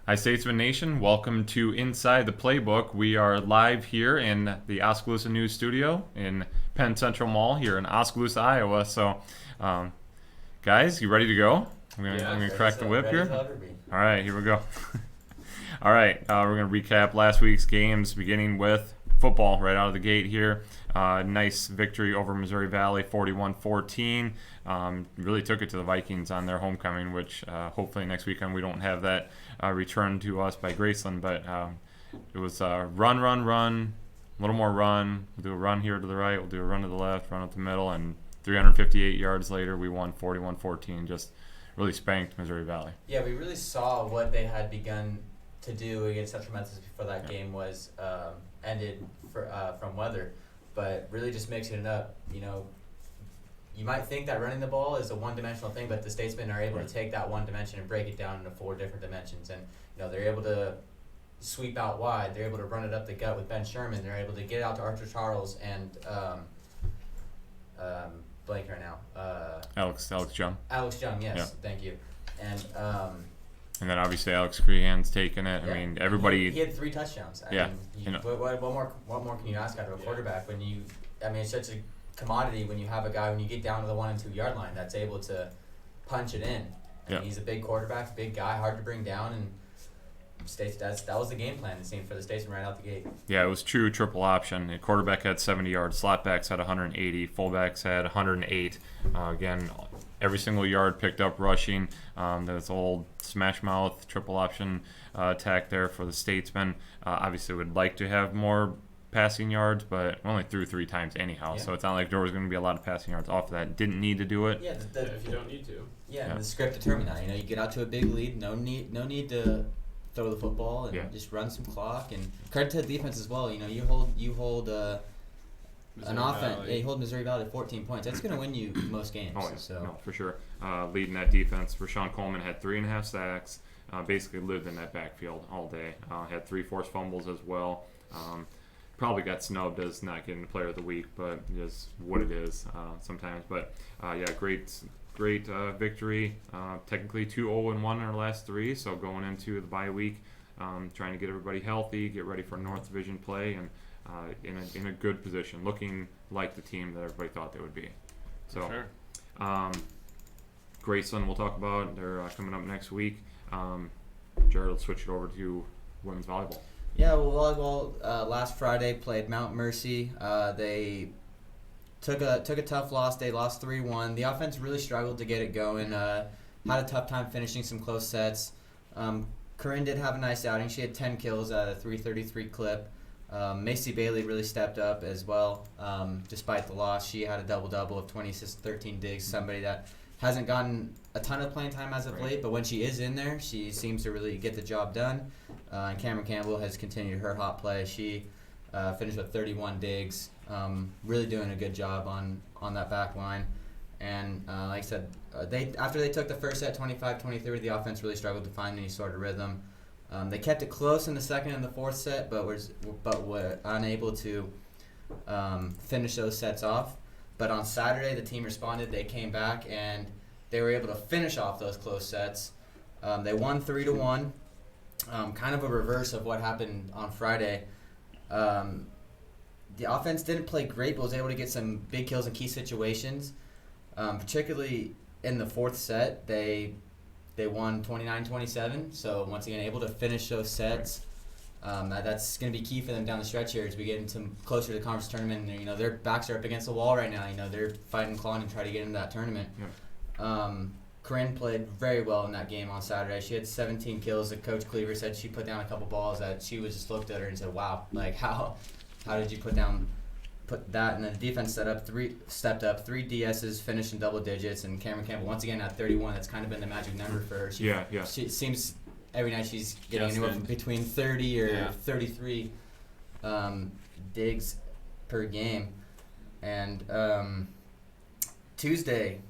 Hi, Statesman Nation. Welcome to Inside the Playbook. We are live here in the Oskaloosa News Studio in Penn Central Mall here in Oskaloosa, Iowa. So, um, guys, you ready to go? We're gonna crack the whip here. All right, here we go. All right, we're gonna recap last week's games, beginning with football right out of the gate here. Nice victory over Missouri Valley, 41-14. Really took it to the Vikings on their homecoming, which hopefully next weekend we don't have that returned to us by Graceland. But it was run, a little more run. We'll do a run here to the right. We'll do a run to the left, run up the middle, and 358 yards later, we won 41-14. Just really spanked Missouri Valley. Yeah, we really saw what they had begun to do against Central Methodist before that game was ended from weather, but really just mixing it up. You know, you might think that running the ball is a one-dimensional thing, but the Statesmen are able to take that one dimension and break it down into 4 different dimensions. And they're able to sweep out wide. They're able to run it up the gut with Ben Sherman. They're able to get out to Archer Charles and blank right now. Alex Jung. Alex Jung, yes, Thank you. And then obviously Alex Crehan's taking it. Yeah. I mean, everybody. He had 3 touchdowns. I mean, what more can you ask out of a quarterback when you? I mean, it's such a commodity when you have a guy when you get down to the 1 and 2 yard line that's able to punch it in. And he's a big quarterback, big guy, hard to bring down, and that was the game plan. It seemed for the Statesman right out the gate. Yeah, it was true triple option. The quarterback had 70 yards, slotbacks had 180, fullbacks had 108. Again, every single yard picked up rushing. There's old smash mouth triple option attack there for the Statesmen. Obviously, would like to have more passing yards, but we only threw 3 times anyhow, so it's not like there was going to be a lot of passing yards off of that. Didn't need to do it. Yeah, if you don't need to. Yeah, and the script determined that. You get out to a big lead, no need to throw the football and just run some clock. And credit to the defense as well. You hold an offense. Yeah, you hold Missouri Valley to 14 points. That's going to win you most games. Oh yeah, so. No, for sure. Leading that defense, Rashawn Coleman had 3.5 sacks. Basically lived in that backfield all day. Had 3 forced fumbles as well. Probably got snubbed as not getting the player of the week, but just what it is sometimes. But great victory. Technically 2-0-1 in our last 3, so going into the bye week, trying to get everybody healthy, get ready for North Division play, and in a good position, looking like the team that everybody thought they would be. So, sure. Graceland we'll talk about. They're coming up next week. Jared will switch it over to women's volleyball. Yeah, well, volleyball last Friday played Mount Mercy. They took a tough loss. They lost 3-1. The offense really struggled to get it going. Had a tough time finishing some close sets. Corinne did have a nice outing. She had 10 kills at a 333 clip. Macy Bailey really stepped up as well. Despite the loss, she had a double-double of 20 assists, 13 digs. Somebody that hasn't gotten a ton of playing time as of late, but when she is in there, she seems to really get the job done. And Cameron Campbell has continued her hot play. She finished with 31 digs, really doing a good job on that back line. And like I said, after they took the first set 25-23, the offense really struggled to find any sort of rhythm. They kept it close in the second and the fourth set, but were unable to finish those sets off. But on Saturday, the team responded. They came back, and they were able to finish off those close sets. They won 3-1, kind of a reverse of what happened on Friday. The offense didn't play great, but was able to get some big kills in key situations. Particularly in the fourth set, they won 29-27. So once again, able to finish those sets. That's going to be key for them down the stretch here as we get into closer to the conference tournament. And, their backs are up against the wall right now. They're fighting clawing to try to get into that tournament. Yeah. Corinne played very well in that game on Saturday. She had 17 kills. Coach Cleaver said she put down a couple balls that she was just looked at her and said, "Wow, like how did you put that?" And then the defense stepped up 3 DSs, finished in double digits, and Cameron Campbell once again at 31. That's kind of been the magic number for her. She seems every night she's getting anywhere from between 30 or 33 digs per game. And Tuesday,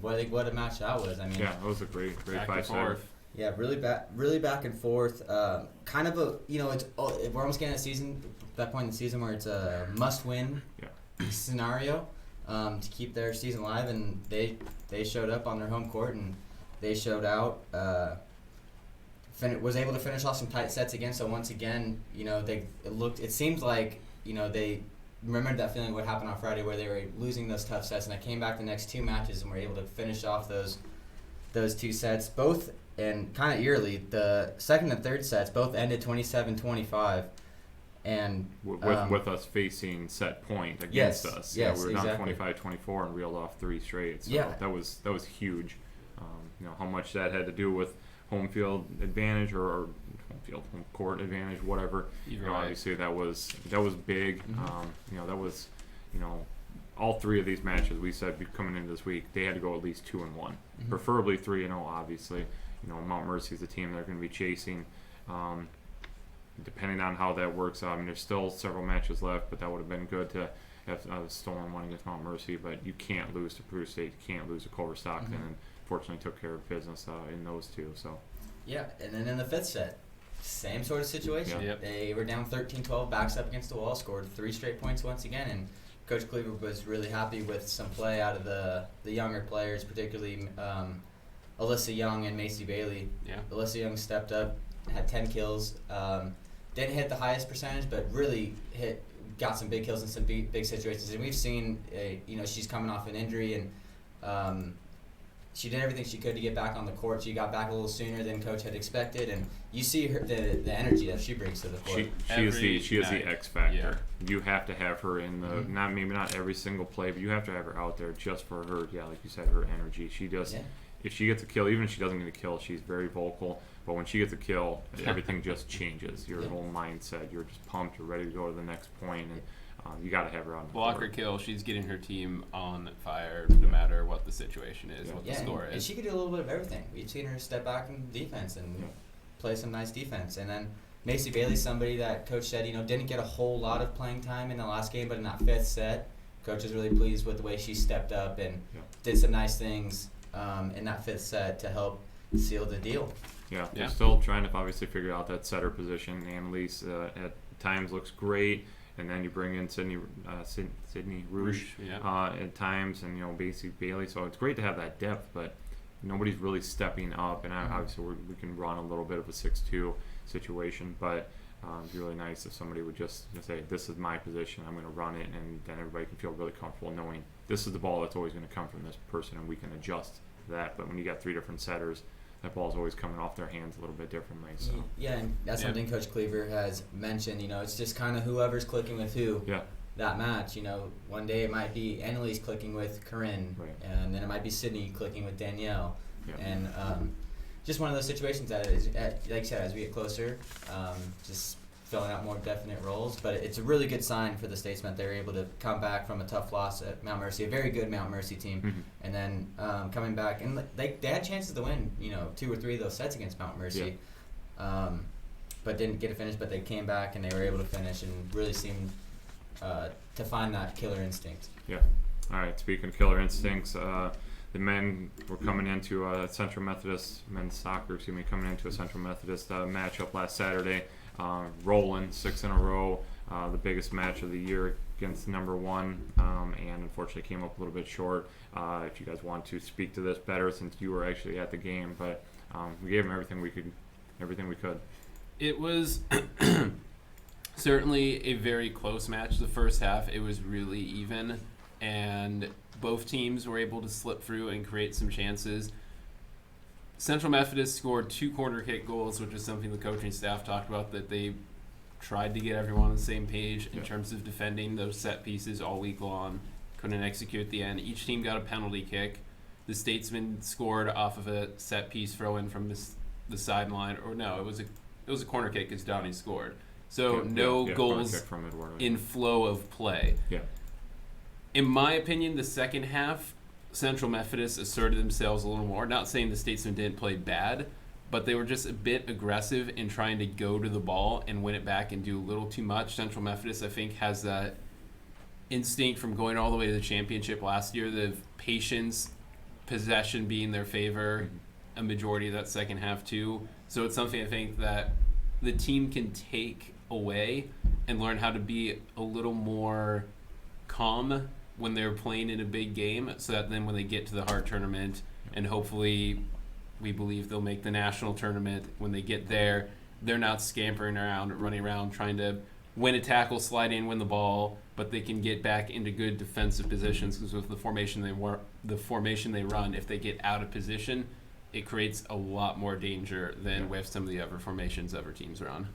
what a match that was. I mean, that was a great 5-7. Yeah, really back and forth. Kind of a we're almost getting that point in the season where it's a must-win scenario to keep their season alive, and they showed up on their home court and they showed out. was able to finish off some tight sets again. So once again, it seemed like, they remembered that feeling what happened on Friday where they were losing those tough sets, and I came back the next 2 matches and were able to finish off those 2 sets, both, and kind of eerily, the second and third sets both ended 27-25. And with us facing set point against us. Yes, we were exactly. down 25-24 and reeled off 3 straight. So Yeah. that was huge. How much that had to do with home field advantage or home court advantage, whatever. Obviously that was big. Mm-hmm. That was all 3 of these matches we said coming into this week they had to go at least 2-1, Mm-hmm. preferably 3-0. Obviously, Mount Mercy's a team they're going to be chasing. Depending on how that works out, I mean, there's still several matches left, but that would have been good to have stolen one against Mount Mercy. But you can't lose to Peru State, you can't lose to Culver Stockton, Mm-hmm. and fortunately took care of business in those 2. So Yeah, and then in the 5th set, same sort of situation. Yeah. Yep. They were down 13-12, backs up against the wall, scored 3 straight points once again, and Coach Cleaver was really happy with some play out of the younger players, particularly Alyssa Young and Macy Bailey. Yeah. Alyssa Young stepped up, had 10 kills. Didn't hit the highest percentage, but really got some big kills in some big situations. And we've seen, she's coming off an injury, and she did everything she could to get back on the court. She got back a little sooner than Coach had expected, and you see the energy that she brings to the court. she is the X factor. Yeah. You have to have her in the Mm-hmm. not every single play, but you have to have her out there just for her. Yeah, like you said, her energy. She just if she gets a kill, even if she doesn't get a kill, she's very vocal. But when she gets a kill, everything just changes. Your whole mindset. You're just pumped. You're ready to go to the next point, and you got to have her on the Block or court. kill, she's getting her team on fire no matter what the situation is, what the score and is. she could do a little bit of everything. We've seen her step back in defense and play some nice defense. And then Macy Bailey's somebody that Coach said, didn't get a whole lot of playing time in the last game, but in that 5th set, Coach was really pleased with the way she stepped up and did some nice things in that 5th set to help seal the deal. Yeah, they're still trying to obviously figure out that setter position. Annalise at times looks great, and then you bring in Sydney Rouge at times, and Macy Bailey. So it's great to have that depth, but nobody's really stepping up. And obviously we can run a little bit of a 6-2 situation, but it'd be really nice if somebody would just say, "This is my position. I'm going to run it," and then everybody can feel really comfortable knowing this is the ball that's always going to come from this person, and we can adjust that. But when you got 3 different setters, that ball's always coming off their hands a little bit differently. So Yeah, and that's something Coach Cleaver has mentioned. It's just kind of whoever's clicking with who that match. One day it might be Annalise clicking with Corinne, and then it might be Sydney clicking with Danielle. And just one of those situations that is, like I said, as we get closer, just filling out more definite roles. But it's a really good sign for the Statesmen. They're able to come back from a tough loss at Mount Mercy, a very good Mount Mercy team, and then coming back. And they had chances to win, 2 or 3 of those sets against Mount Mercy, but didn't get a finish. But they came back and they were able to finish and really seemed to find that killer instinct. Yeah. All right, speaking of killer instincts, the men were coming into Central Methodist, men's soccer, coming into a Central Methodist matchup last Saturday. Rolling 6 in a row, the biggest match of the year against number 1, and unfortunately came up a little bit short. If you guys want to speak to this better, since you were actually at the game, but we gave them everything we could. It was certainly a very close match. The first half, it was really even, and both teams were able to slip through and create some chances. Central Methodist scored 2 corner kick goals, which is something the coaching staff talked about, that they tried to get everyone on the same page in terms of defending those set pieces all week long. Couldn't execute at the end. Each team got a penalty kick. The Statesmen scored off of a set piece throw in from the sideline, or no, it was a corner kick because Donnie scored. So goals in flow of play. Yeah. In my opinion, the second half, Central Methodist asserted themselves a little more. Not saying the Statesmen didn't play bad, but they were just a bit aggressive in trying to go to the ball and win it back and do a little too much. Central Methodist, I think, has that instinct from going all the way to the championship last year, the patience, possession being their favor, a majority of that second half too. So it's something I think that the team can take away and learn how to be a little more calm when they're playing in a big game, so that then when they get to the hard tournament and hopefully We believe they'll make the national tournament. When they get there, they're not scampering around, running around, trying to win a tackle, slide in, win the ball, but they can get back into good defensive positions because with the formation they run, if they get out of position, it creates a lot more danger than with some of the other formations other teams run.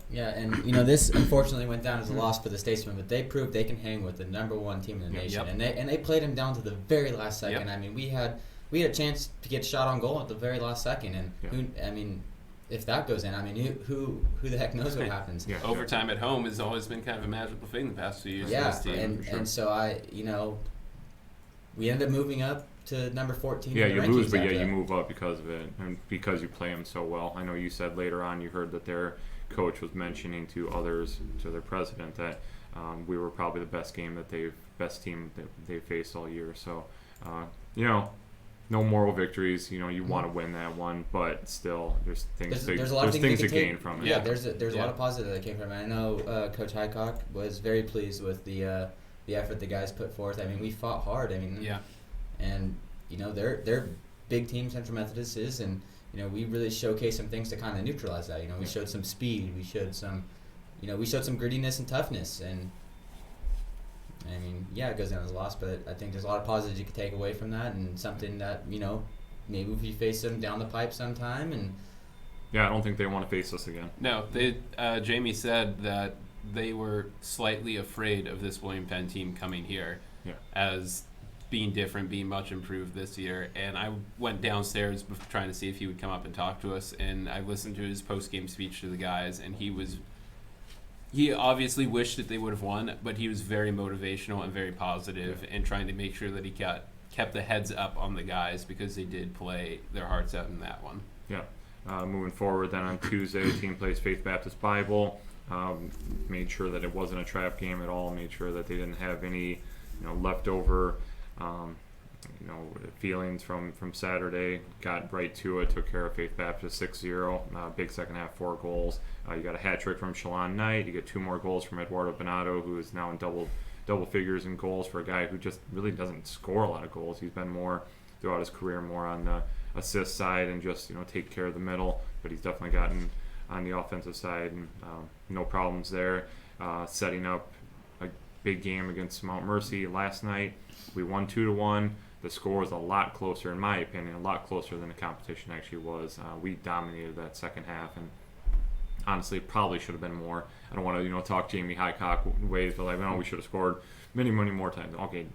Yeah, and this unfortunately went down as a loss for the Statesmen, but they proved they can hang with the number one team in the nation, and they played them down to the very last second. I mean, we had a chance to get shot on goal at the very last second, and if that goes in, who the heck knows what happens? Overtime at home has always been kind of a magical thing the past few years. Yeah, for this team. and so we ended up moving up to number 14. Yeah, in the you lose, rankings but after you that. move up because of it, and because you play them so well. I know you said later on you heard that their coach was mentioning to others, to their president, that we were probably the best team that they faced all year. So, no moral victories. You want to win that one, but still, there's things to gain from it. Yeah, there's a lot of positive that came from it. I know Coach Highcock was very pleased with the effort the guys put forth. I mean, we fought hard. And they're big team, Central Methodist is, and we really showcased some things to kind of neutralize that. We showed some speed, we showed some grittiness and toughness, and it goes down as a loss, but I think there's a lot of positives you could take away from that, and something that maybe if we face them down the pipe sometime, and I don't think they want to face us again. No, Jamie said that they were slightly afraid of this William Penn team coming here as being different, being much improved this year. And I went downstairs trying to see if he would come up and talk to us, and I listened to his post-game speech to the guys, and he obviously wished that they would have won, but he was very motivational and very positive and trying to make sure that he kept the heads up on the guys because they did play their hearts out in that one. Moving forward, then on Tuesday, the team plays Faith Baptist Bible. Made sure that it wasn't a trap game at all. Made sure that they didn't have any leftover feelings from Saturday. Got right to it, took care of Faith Baptist 6-0. Big second half, 4 goals. You got a hat trick from Shalon Knight. You get 2 more goals from Eduardo Benato, who is now in double figures in goals for a guy who just really doesn't score a lot of goals. He's been more throughout his career more on the assist side and just take care of the middle, but he's definitely gotten on the offensive side, and no problems there. Setting up a big game against Mount Mercy last night. We won 2-1. The score was a lot closer, in my opinion, a lot closer than the competition actually was. We dominated that second half, and honestly, probably should have been more. I don't want to, talk Jamie Highcock ways, but we should have scored many more times. Okay,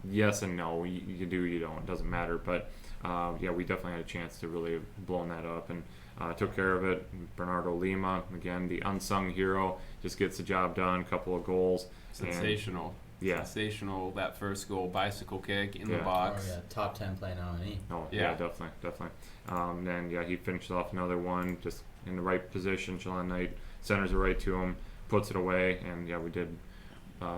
yes and no. You do, you don't. It doesn't matter. But we definitely had a chance to really have blown that up, and took care of it. Bernardo Lima, again, the unsung hero, just gets the job done. Couple of goals. Sensational. Sensational, that first goal, bicycle kick in the box. Top 10 play nominee. Definitely. Then he finishes off another one, just in the right position. Shalon Knight centers it right to him, puts it away, and we did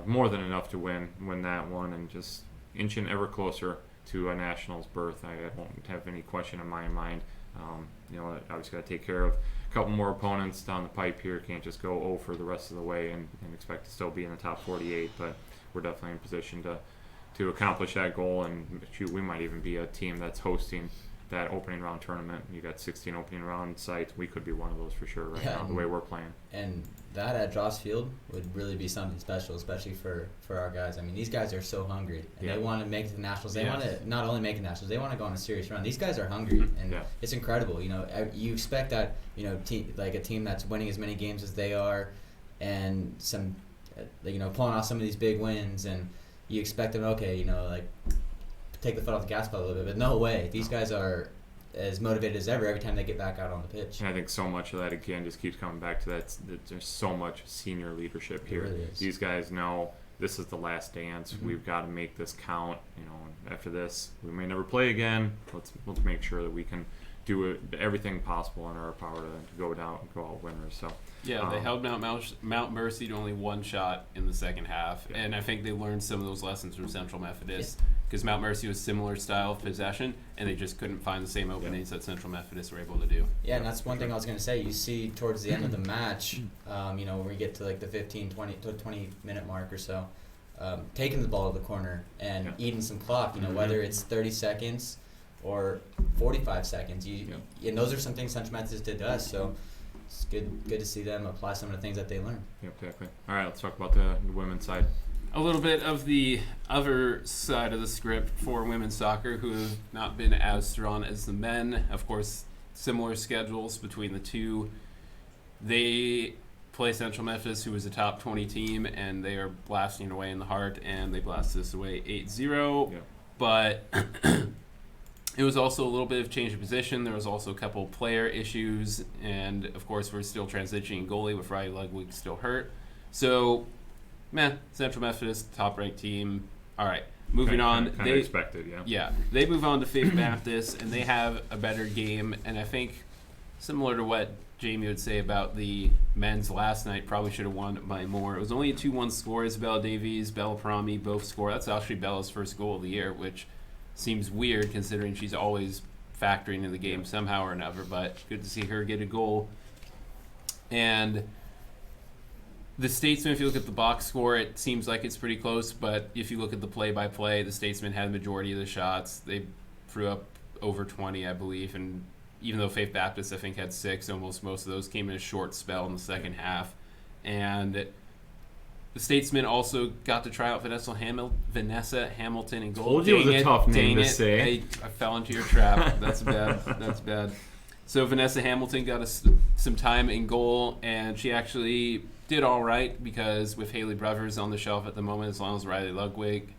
more than enough to win that one, and just inching ever closer to a Nationals berth. I won't have any question in my mind. Obviously got to take care of a couple more opponents down the pipe here. Can't just go 0 for the rest of the way and expect to still be in the top 48, but we're definitely in position to accomplish that goal, and we might even be a team that's hosting that opening round tournament. You got 16 opening round sites. We could be one of those for sure now, the way we're playing. And that at Dross Field would really be something special, especially for our guys. These guys are so hungry, and they want to make it to the Nationals. They want to not only make the Nationals, they want to go on a serious run. These guys are hungry, and it's incredible. You expect that, like a team that's winning as many games as they are, and some, pulling off some of these big wins, and you expect them, take the foot off the gas pedal a little bit, but no way. These guys are as motivated as ever every time they get back out on the pitch. And I think so much of that, again, just keeps coming back to that there's so much senior leadership here. Really is. These guys know this is the last dance. Mm-hmm. We've got to make this count. After this, we may never play again. Let's make sure that we can do everything possible in our power to go out winners. So they held Mount Mercy to only 1 shot in the second half, and I think they learned some of those lessons from Central Methodist, because Mount Mercy was similar style of possession, and they just couldn't find the same openings that Central Methodist were able to do. Yeah, and that's one thing I was going to say. You see towards the end of the match, when we get to the 15, 20 minute mark or so, taking the ball to the corner and eating some clock, whether it's 30 seconds or 45 seconds. Yeah. And those are some things Central Methodist did to us. So it's good to see them apply some of the things that they learned. Yeah, exactly. All right, let's talk about the women's side. A little bit of the other side of the script for women's soccer, who have not been as strong as the men. Of course, similar schedules between the two. They play Central Methodist, who is a top 20 team, and they are blasting away in the heart, and they blasted us away 8-0. Yeah. But it was also a little bit of change of position. There was also a couple player issues, and of course, we're still transitioning goalie with Riley Ludwig still hurt. So, Central Methodist, top-ranked team. All right, moving on. Kind of expected, yeah. Yeah, they move on to Faith Baptist, and they have a better game. And I think, similar to what Jamie would say about the men's last night, probably should have won by more. It was only a 2-1 score. Isabella Davies, Bella Parami both score. That's actually Bella's first goal of the year, which seems weird considering she's always factoring in the game somehow or another. But good to see her get a goal. And the Statesman, if you look at the box score, it seems like it's pretty close. But if you look at the play-by-play, the Statesman had the majority of the shots. They threw up over 20, I believe, and even though Faith Baptist, I think, had 6, almost most of those came in a short spell in the second half. And the Statesmen also got to try out Vanessa Hamilton in goal. Told you it was a tough name to say. I fell into your trap. That's bad. That's bad. So Vanessa Hamilton got some time in goal, and she actually did all right because with Haley Brothers on the shelf at the moment, as long as Riley Ludwig,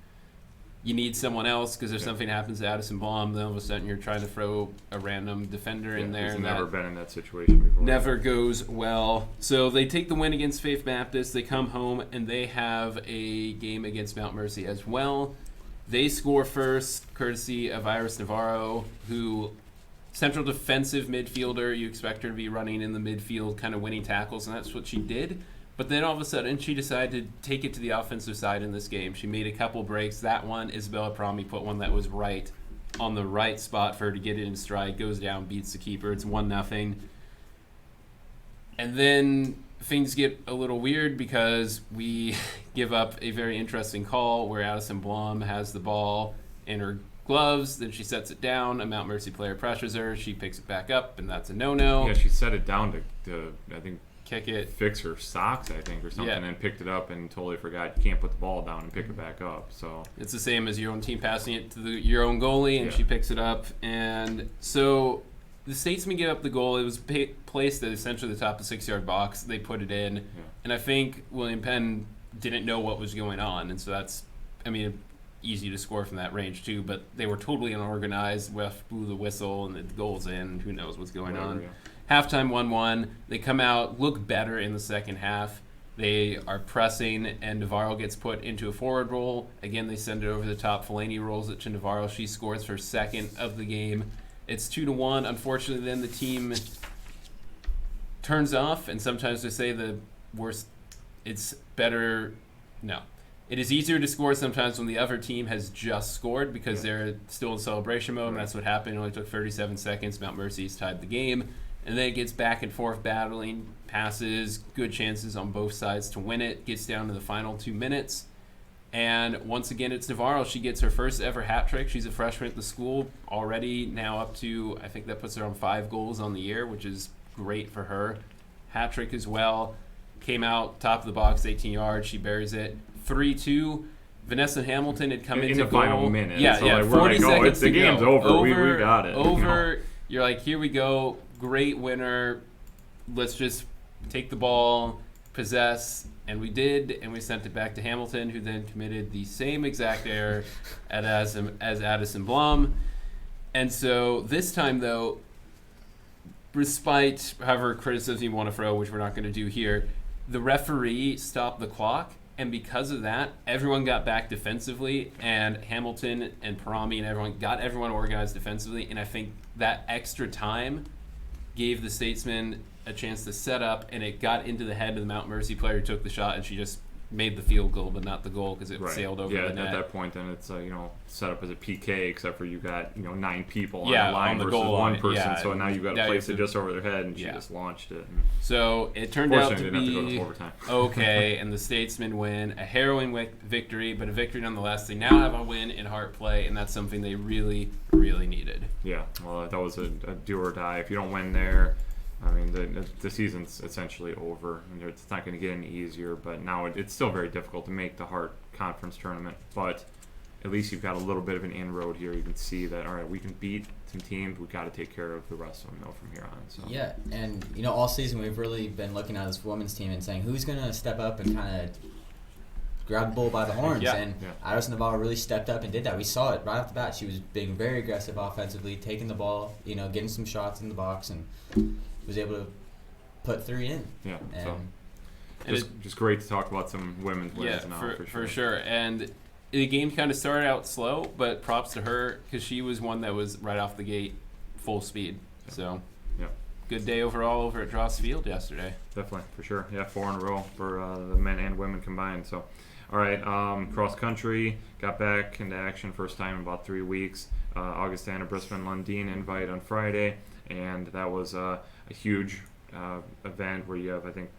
you need someone else because if something happens to Addison Blom, then all of a sudden you're trying to throw a random defender in there. He's and never been in that situation before. Never goes well. So they take the win against Faith Baptist. They come home, and they have a game against Mount Mercy as well. They score first, courtesy of Iris Navarro, who central defensive midfielder. You expect her to be running in the midfield, kind of winning tackles, and that's what she did. But then all of a sudden, she decided to take it to the offensive side in this game. She made a couple breaks. That one, Isabella Parami put one that was right on the right spot for her to get it in stride. Goes down, beats the keeper. It's 1-0. And then things get a little weird because we give up a very interesting call where Addison Blom has the ball in her gloves. Then she sets it down. A Mount Mercy player pressures her. She picks it back up, and that's a no-no. Yeah, she set it down to I think, kick it, fix her socks, I think, or something, and picked it up and totally forgot you can't put the ball down and pick it back up. So it's the same as your own team passing it to your own goalie, and she picks it up. And so the Statesmen give up the goal. It was placed at essentially the top of the 6-yard box. They put it in, and I think William Penn didn't know what was going on, and so that's, easy to score from that range too. But they were totally unorganized. Ref blew the whistle, and the goal's in. Who knows what's going on? Halftime 1-1. They come out, look better in the second half. They are pressing, and Navarro gets put into a forward role. Again, they send it over the top. Fellaini rolls it to Navarro. She scores her second of the game. It's 2-1. Unfortunately, then the team turns off, and sometimes they say the worst. It's better. No. It is easier to score sometimes when the other team has just scored because they're still in celebration mode, and that's what happened. It only took 37 seconds. Mount Mercy's tied the game. And then it gets back and forth, battling, passes, good chances on both sides to win it. Gets down to the final 2 minutes. And once again, it's Navarro. She gets her first ever hat trick. She's a freshman at the school, already now up to, I think that puts her on 5 goals on the year, which is great for her. Hat trick as well. Came out, top of the box, 18 yards. She buries it. 3-2. Vanessa Hamilton had come into the goal. Final minute. Yeah, so yeah. 40 seconds the to game's go. over. We got it. Over. You're like, here we go. Great winner. Let's just take the ball, possess, and we did, and we sent it back to Hamilton, who then committed the same exact error as Addison Blom. And so this time, though, despite however criticism you want to throw, which we're not going to do here, the referee stopped the clock, and because of that, everyone got back defensively, and Hamilton and Parami and everyone got everyone organized defensively, and I think that extra time gave the Statesmen a chance to set up, and it got into the head of the Mount Mercy player who took the shot, and she just made the field goal, but not the goal because it Right. sailed over Yeah, the net. at that point, then it's set up as a PK, except for you got 9 people Yeah, on the line on the versus goal one line. person. Yeah, So now you've got now to you place have it to- just over their head, and she Yeah. just launched it. So it turned out Fortunately, to didn't have to go be to overtime. okay, and the Statesmen win, a harrowing victory, but a victory nonetheless. They now have a win in heart play, and that's something they really, really needed. Yeah, well, that was a do or die. If you don't win there, I mean, the season's essentially over, and it's not going to get any easier. But now it's still very difficult to make the Hart Conference tournament. But at least you've got a little bit of an inroad here. You can see that, all right, we can beat some teams. We've got to take care of the rest of them, though, from here on. So Yeah, and all season we've really been looking at this women's team and saying who's gonna step up and kind of grab the bull by the horns. Yeah. And Yeah. Iris Navarro really stepped up and did that. We saw it right off the bat. She was being very aggressive offensively, taking the ball, getting some shots in the box, and was able to put 3 in. yeah, And so And just great to talk about some women's wins Yeah, now for sure. And the game kind of started out slow, but props to her because she was one that was right off the gate full speed. So Yeah. good day overall over at Dross Field yesterday. Definitely, for sure. Yeah, 4 in a row for the men and women combined. So, all right, cross country got back into action first time in about 3 weeks. Augustana Brisbane Lundin invite on Friday, and that was a huge event where you have, I think,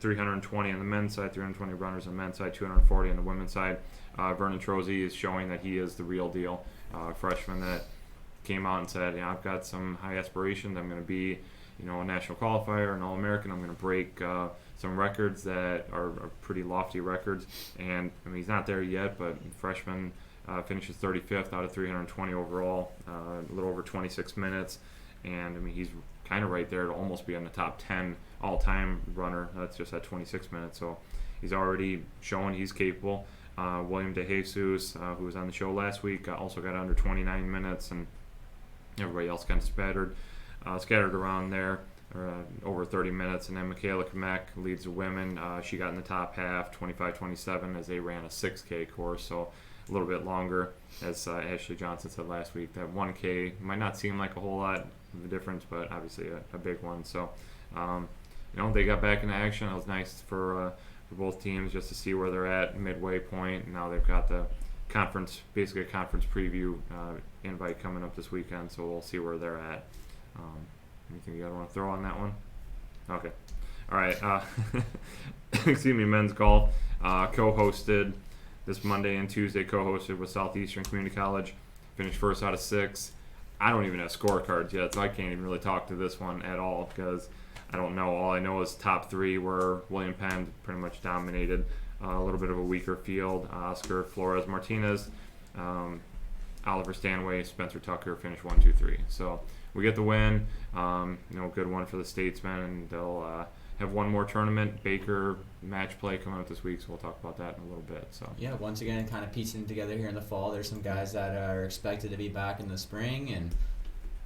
320 on the men's side, 320 runners on the men's side, 240 on the women's side. Vernon Trozzi is showing that he is the real deal. Freshman that came out and said, I've got some high aspirations. I'm going to be, a national qualifier, an All-American. I'm going to break some records that are pretty lofty records. And, I mean, he's not there yet, but freshman finishes 35th out of 320 overall, a little over 26 minutes. And, I mean, he's kind of right there to almost be on the top 10 all-time runner. That's just at 26 minutes. So he's already shown he's capable. William DeJesus, who was on the show last week, also got under 29 minutes, and everybody else kind of scattered around there, over 30 minutes. And then Michaela Kamek leads the women. She got in the top half, 25-27, as they ran a 6K course, so a little bit longer. As Ashley Johnson said last week, that 1K might not seem like a whole lot of a difference, but obviously a big one. So, they got back into action. It was nice for both teams just to see where they're at midway point. Now they've got the basically a conference preview invite coming up this weekend, so we'll see where they're at. Anything you guys want to throw on that one? Okay. All right. Excuse me, men's golf co-hosted this Monday and Tuesday, co-hosted with Southeastern Community College. Finished first out of 6. I don't even have scorecards yet, so I can't even really talk to this one at all because I don't know. All I know is top 3 were William Penn pretty much dominated. A little bit of a weaker field. Oscar Flores Martinez, Oliver Stanway, Spencer Tucker finished 1, 2, 3. So we get the win. Good one for the Statesmen, and they'll have one more tournament. Baker match play coming up this week, so we'll talk about that in a little bit. So yeah, once again, kind of piecing together here in the fall. There's some guys that are expected to be back in the spring, and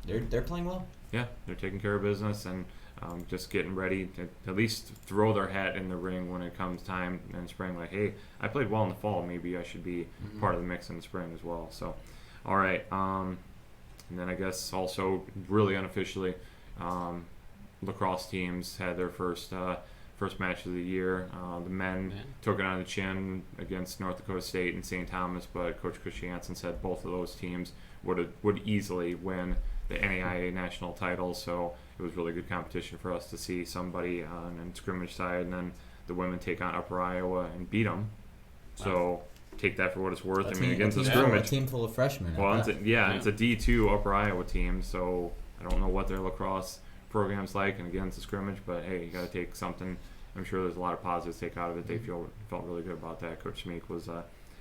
they're playing well. yeah, they're taking care of business and just getting ready to at least throw their hat in the ring when it comes time in spring. Like, hey, I played well in the fall. Maybe I should be part of the mix in the spring as well. So, all right. And then I guess also really unofficially, lacrosse teams had their first match of the year. The men took it on the chin against North Dakota State and St. Thomas, but Coach Christiansen said both of those teams would easily win the NAIA national title. So it was really good competition for us to see somebody on the scrimmage side, and then the women take on Upper Iowa and beat them. So take that for what it's worth. Against the scrimmage, a team full of freshmen. well, it's a D2 Upper Iowa team, so I don't know what their lacrosse program's like and against the scrimmage, but hey, you got to take something. I'm sure there's a lot of positives to take out of it. They felt really good about that. Coach Smeek was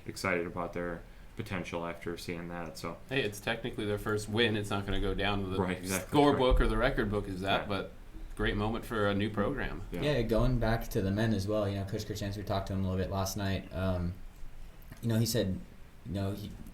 excited about their potential after seeing that. So hey, it's technically their first win. It's not going to go down to the exactly, scorebook or the record book is that, Right. but great moment for a new program. Yeah, going back to the men as well. Coach Christiansen, we talked to him a little bit last night. He said,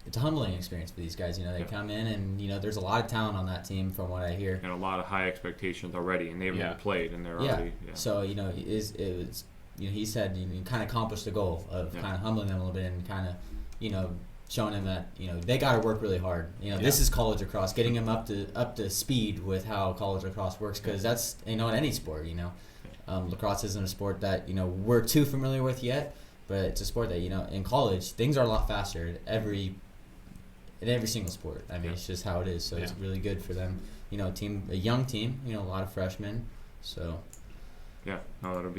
it's a humbling experience for these guys. They come in and there's a lot of talent on that team from what I hear. And a lot of high expectations already, and they haven't even played, and they're already. Yeah. So it was. He said you kind of accomplished the goal of kind of humbling them a little bit and kind of showing them that they got to work really hard. This is college lacrosse, getting them up to speed with how college lacrosse works, because that's in any sport. Lacrosse isn't a sport that we're too familiar with yet. but it's a sport that, in college, things are a lot faster in every single sport. I mean, it's just how it is. So it's really good for them. A young team, a lot of freshmen. So. Yeah, no,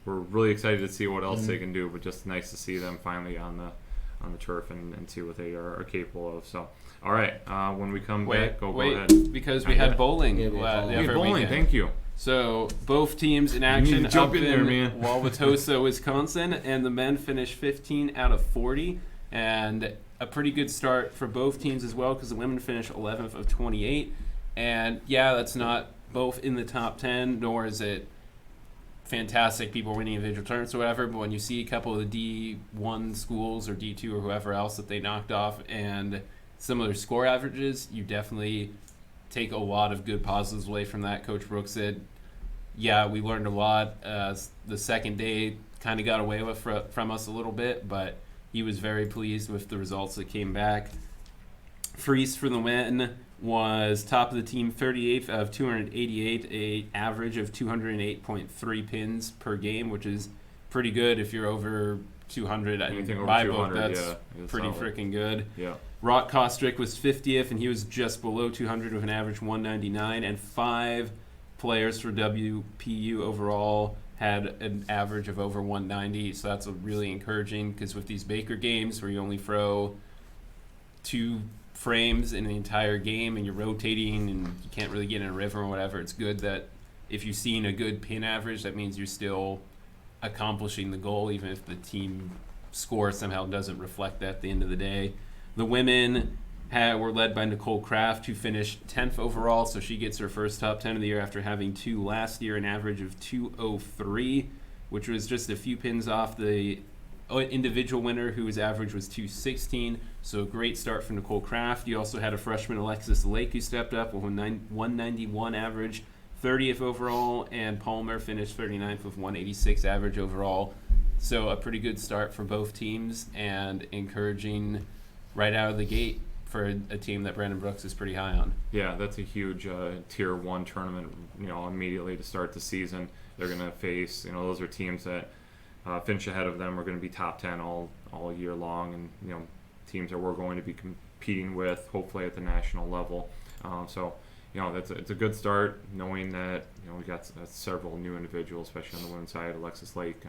we're really excited to see what else they can do, but just nice to see them finally on the turf and see what they are capable of. So, all right, when we come back, go ahead. Because we had bowling. We had bowling, thank you. So both teams in action You need to jump up in there, man. Wauwatosa, Wisconsin, and the men finished 15 out of 40, and a pretty good start for both teams as well because the women finished 11th of 28, and that's not both in the top 10, nor is it fantastic people winning individual tournaments or whatever, but when you see a couple of the D1 schools or D2 or whoever else that they knocked off and similar score averages, you definitely take a lot of good positives away from that. Coach Brooks said, we learned a lot. The second day kind of got away with from us a little bit, but he was very pleased with the results that came back. Freese for the men was top of the team, 38th of 288, a average of 208.3 pins per game, which is pretty good if you're over 200. Anything over my 200, book, that's pretty freaking good. Yeah. Rock Kostrick was 50th, and he was just below 200 with an average 199, and 5 players for WPU overall had an average of over 190, so that's really encouraging because with these Baker games where you only throw 2 frames in the entire game and you're rotating and you can't really get in a rhythm or whatever, it's good that if you've seen a good pin average, that means you're still accomplishing the goal even if the team score somehow doesn't reflect that at the end of the day. The women were led by Nicole Kraft, who finished 10th overall, so she gets her first top 10 of the year after having 2 last year, an average of 203, which was just a few pins off the individual winner whose average was 216, so a great start for Nicole Kraft. You also had a freshman, Alexis Lake, who stepped up with a 191 average, 30th overall, and Palmer finished 39th with 186 average overall. So a pretty good start for both teams and encouraging right out of the gate for a team that Brandon Brooks is pretty high on. Yeah, that's a huge Tier 1 tournament, immediately to start the season. They're going to face, those are teams that finish ahead of them are going to be top 10 all year long, and teams that we're going to be competing with hopefully at the national level. So it's a good start knowing that we got several new individuals, especially on the women's side. Alexis Lake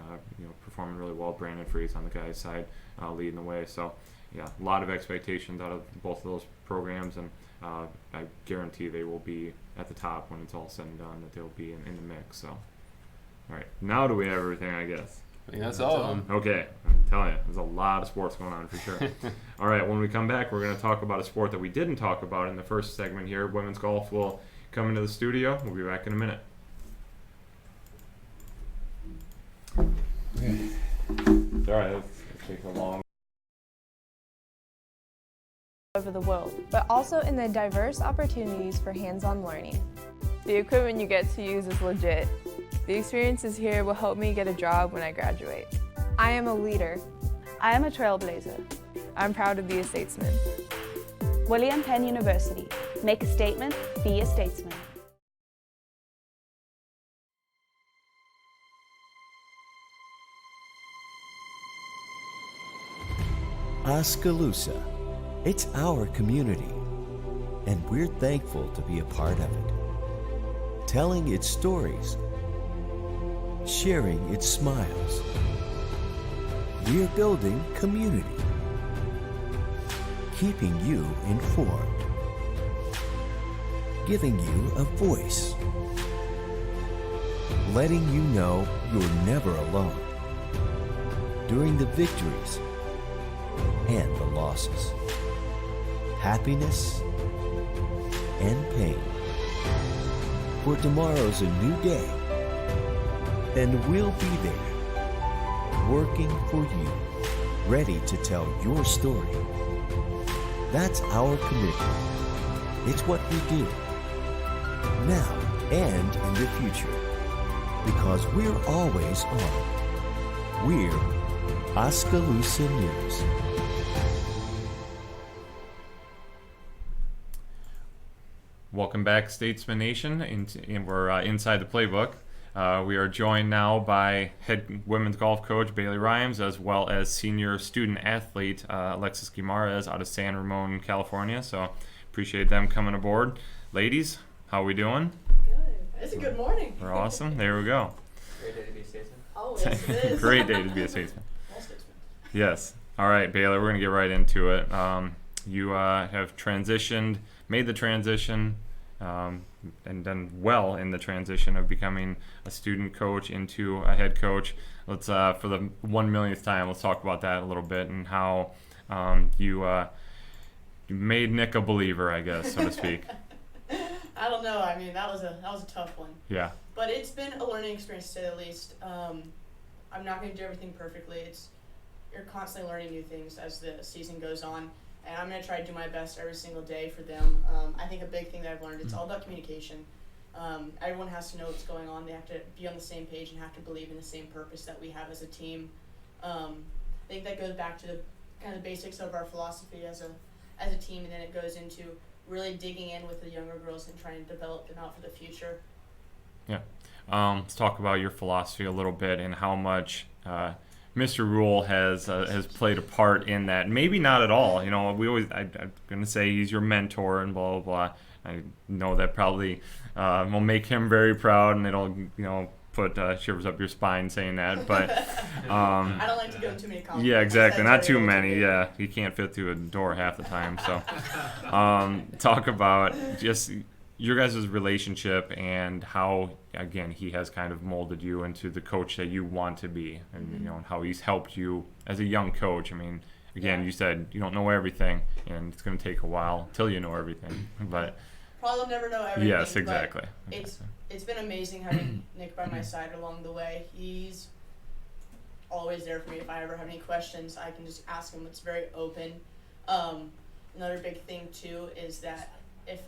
performing really well. Brandon Freese on the guys' side leading the way. So a lot of expectations out of both of those programs, and I guarantee they will be at the top when it's all said and done, that they'll be in the mix. So all right, now do we have everything, I guess? I think that's all of them. Okay, I'm telling you, there's a lot of sports going on for sure. All right, when we come back, we're going to talk about a sport that we didn't talk about in the first segment here. Women's golf will come into the studio. We'll be back in a minute. Okay. All right, let's take a long. Over the world, but also in the diverse opportunities for hands-on learning. The equipment you get to use is legit. The experiences here will help me get a job when I graduate. I am a leader. I am a trailblazer. I'm proud to be a statesman. William Penn University. Make a statement, be a statesman. Oskaloosa. It's our community, and we're thankful to be a part of it. Telling its stories, sharing its smiles. We're building community, keeping you informed, giving you a voice, letting you know you're never alone during the victories and the losses, happiness and pain. For tomorrow's a new day, and we'll be there, working for you, ready to tell your story. That's our commitment. It's what we do, now and in the future, because we're always on. We're Oskaloosa News. Welcome back, Statesman Nation, and we're inside the playbook. We are joined now by head women's golf coach Bailey Rhymes, as well as senior student athlete Alexis Guimaraes out of San Ramon, California. So appreciate them coming aboard. Ladies, how we doing? Good. It's a good morning. We're awesome. There we go. Great day to be a statesman. Always it is. Great day to be a statesman. All statesmen. Yes. All right, Bailey, we're going to get right into it. You have made the transition, and done well in the transition of becoming a student coach into a head coach. Let's, for the 1 millionth time, let's talk about that a little bit and how you made Nick a believer, I guess, so to speak. I don't know. I mean, that was a tough one. Yeah. But it's been a learning experience, to say the least. I'm not going to do everything perfectly. You're constantly learning new things as the season goes on, and I'm going to try to do my best every single day for them. I think a big thing that I've learned, it's all about communication. Everyone has to know what's going on. They have to be on the same page and have to believe in the same purpose that we have as a team. I think that goes back to the kind of the basics of our philosophy as a team, and then it goes into really digging in with the younger girls and trying to develop them out for the future. Yeah. Let's talk about your philosophy a little bit and how much Mr. Rule has played a part in that. Maybe not at all. You know, I'm going to say he's your mentor and blah, blah, blah. I know that probably will make him very proud, and it'll, put shivers up your spine saying that. But I don't like to go into too many comments. yeah, exactly. Not too many. Yeah, he can't fit through a door half the time. So talk about just your guys' relationship and how, again, he has kind of molded you into the coach that you want to be, and and how he's helped you as a young coach. I mean, again, you said you don't know everything, and it's going to take a while till you know everything. But probably never know everything. yes, exactly. It's been amazing having Nick by my side along the way. He's always there for me. If I ever have any questions, I can just ask him. It's very open. Another big thing too is that if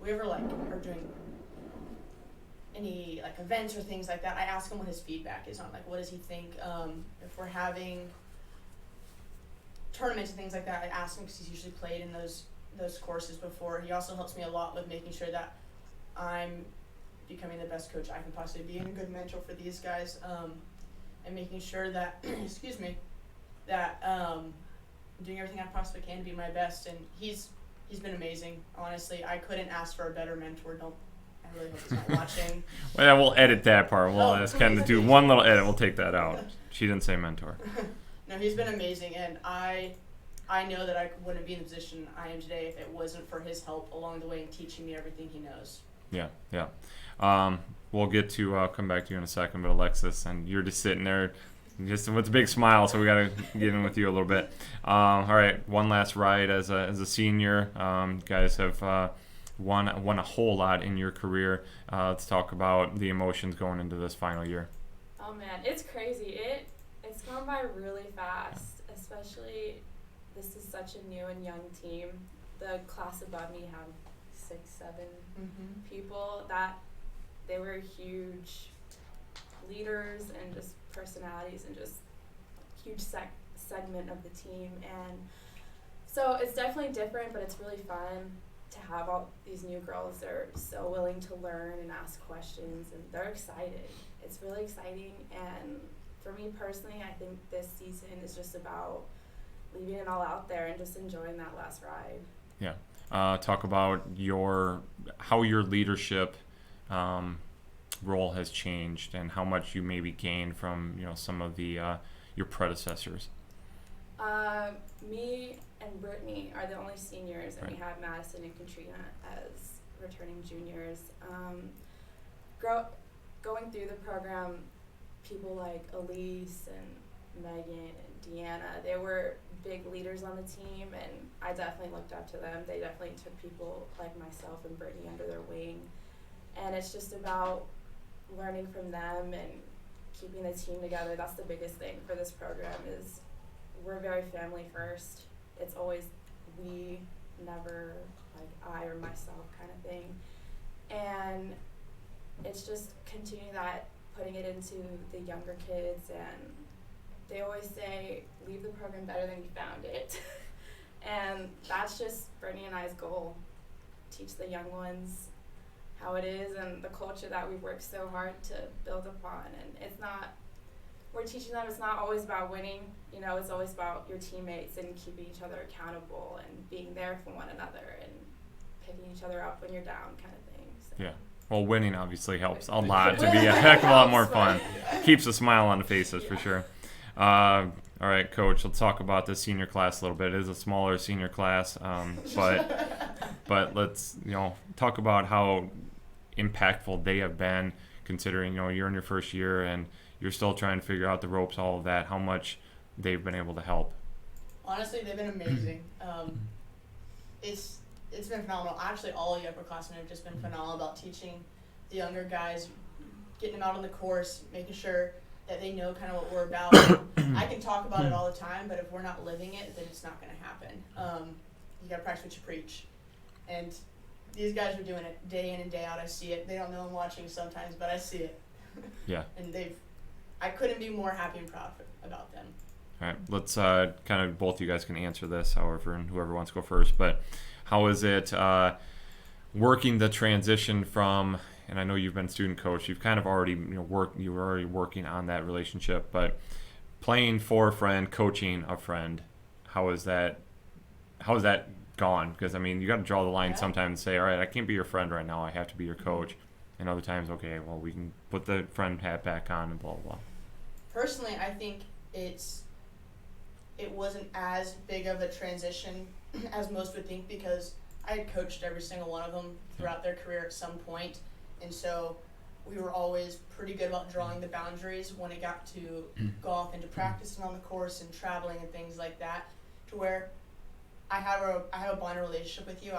we ever are doing any events or things like that, I ask him what his feedback is on, what does he think. If we're having tournaments and things like that, I ask him because he's usually played in those courses before. He also helps me a lot with making sure that I'm becoming the best coach I can possibly be and a good mentor for these guys, and making sure that that I'm doing everything I possibly can to be my best. And he's been amazing. Honestly, I couldn't ask for a better mentor. I really hope he's not watching. Well, we'll edit that part. We'll ask Ken to do one little edit. We'll take that out. She didn't say mentor. No, he's been amazing, and I know that I wouldn't be in the position I am today if it wasn't for his help along the way in teaching me everything he knows. Yeah. We'll get to come back to you in a second, but Alexis, and you're just sitting there just with a big smile, so we got to get in with you a little bit. All right, one last ride as a senior. You guys have won a whole lot in your career. Let's talk about the emotions going into this final year. Oh man, it's crazy. It's gone by really fast, especially this is such a new and young team. The class above me had 6, 7 people that they were huge leaders and just personalities and just huge segment of the team. And so it's definitely different, but it's really fun to have all these new girls that are so willing to learn and ask questions, and they're excited. It's really exciting, and for me personally, I think this season is just about leaving it all out there and just enjoying that last ride. Yeah. Talk about how your leadership role has changed and how much you maybe gained from some of the your predecessors. Me and Brittany are the only seniors, and right. We have Madison and Katrina as returning juniors. Going through the program, people like Elise and Megan and Deanna, they were big leaders on the team, and I definitely looked up to them. They definitely took people like myself and Brittany under their wing, and it's just about learning from them and keeping the team together. That's the biggest thing for this program is we're very family first. It's always we, never I or myself kind of thing. And it's just continue that, putting it into the younger kids, and they always say, leave the program better than you found it. And that's just Brittany and I's goal. Teach the young ones how it is and the culture that we work so hard to build upon. And it's not, we're teaching them it's not always about winning, you know, it's always about your teammates and keeping each other accountable and being there for one another and picking each other up when you're down kind of thing. So. Yeah. Well, winning obviously helps a lot to be a heck of a lot more fun. Keeps a smile on the faces for sure. All right, Coach, let's talk about the senior class a little bit. It is a smaller senior class, but let's, you know, talk about how impactful they have been, considering, you know, you're in your first year and you're still trying to figure out the ropes, all of that, how much they've been able to help. Honestly, they've been amazing. It's been phenomenal. Actually, all the upperclassmen have just been phenomenal about teaching the younger guys, getting them out on the course, making sure that they know kind of what we're about. I can talk about it all the time, but if we're not living it, then it's not going to happen. You got to practice what you preach. And these guys are doing it day in and day out. I see it. They don't know I'm watching sometimes, but I see it. Yeah. And I couldn't be more happy and proud about them. All right, let's kind of, both of you guys can answer this, however, and whoever wants to go first. But how is it working the transition from, and I know you've been student coach, you've kind of already, you were already working on that relationship, but playing for a friend, coaching a friend, how is that gone? Because I mean, you got to draw the line sometimes and say, all right, I can't be your friend right now, I have to be your coach. And other times, okay, well, we can put the friend hat back on and blah blah blah. Personally, I think it wasn't as big of a transition as most would think, because I had coached every single one of them throughout their career at some point, and so we were always pretty good about drawing the boundaries when it got to golf and to practicing on the course and traveling and things like that, to where I have a bonded relationship with you,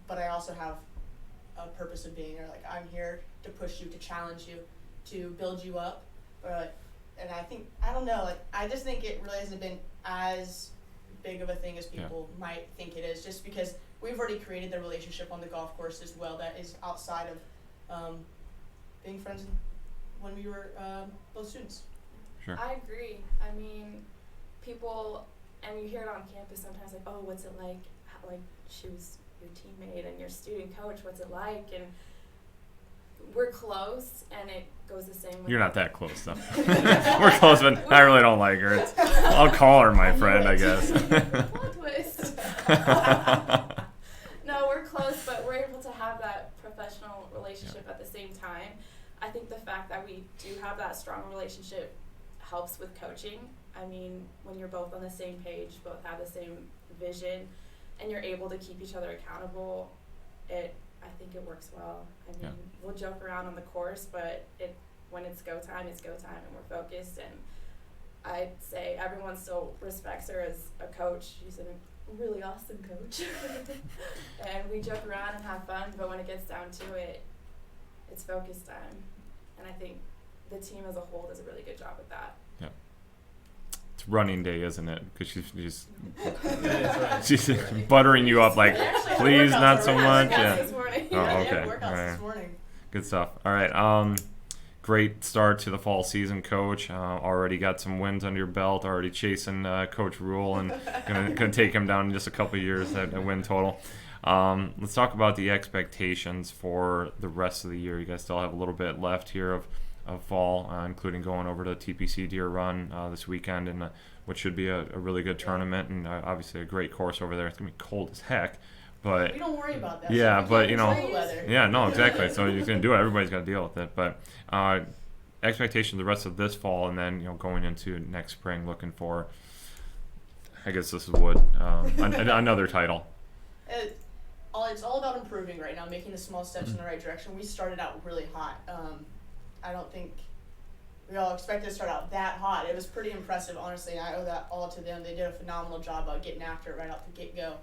but I also have a purpose of being there. Like, I'm here to push you, to challenge you, to build you up, and I don't know, like, I just think it really hasn't been as big of a thing as people might think it is, just because we've already created the relationship on the golf course as well that is outside of being friends when we were both students. Sure. I agree. I mean, people, and you hear it on campus sometimes, like, oh, what's it like? Like, she was your teammate and your student coach, what's it like? And we're close, and it goes the same way. You're not that close, though. We're close, but I really don't like her. I'll call her my friend, I guess. Plot twist. No, we're close, but we're able to have that professional relationship at the same time. I think the fact that we do have that strong relationship helps with coaching. I mean, when you're both on the same page, both have the same vision, and you're able to keep each other accountable, I think it works well. I mean, we'll joke around on the course, but when it's go time, and we're focused. And I'd say everyone still respects her as a coach. She's a really awesome coach. And we joke around and have fun, but when it gets down to it, it's focus time. And I think the team as a whole does a really good job with that. Yeah. It's running day, isn't it? Because she's buttering you up like, please, not so much. This morning. Oh, okay. Workouts All right. this morning. Good stuff. All right. Great start to the fall season, Coach. Already got some wins under your belt. Already chasing Coach Rule, and gonna take him down in just a couple of years at a win total. Let's talk about the expectations for the rest of the year. You guys still have a little bit left here of fall, including going over to TPC Deer Run this weekend, and what should be a really good tournament, and obviously a great course over there. It's gonna be cold as heck. But we don't worry about that. Yeah, but you know, yeah, no, exactly. So you're gonna do it. Everybody's got to deal with it. But expectations the rest of this fall, and then going into next spring, looking for, I guess this is another title. It's all about improving right now, making the small steps in the right direction. We started out really hot. I don't think we all expected to start out that hot. It was pretty impressive, honestly, and I owe that all to them. They did a phenomenal job about getting after it right out the get-go.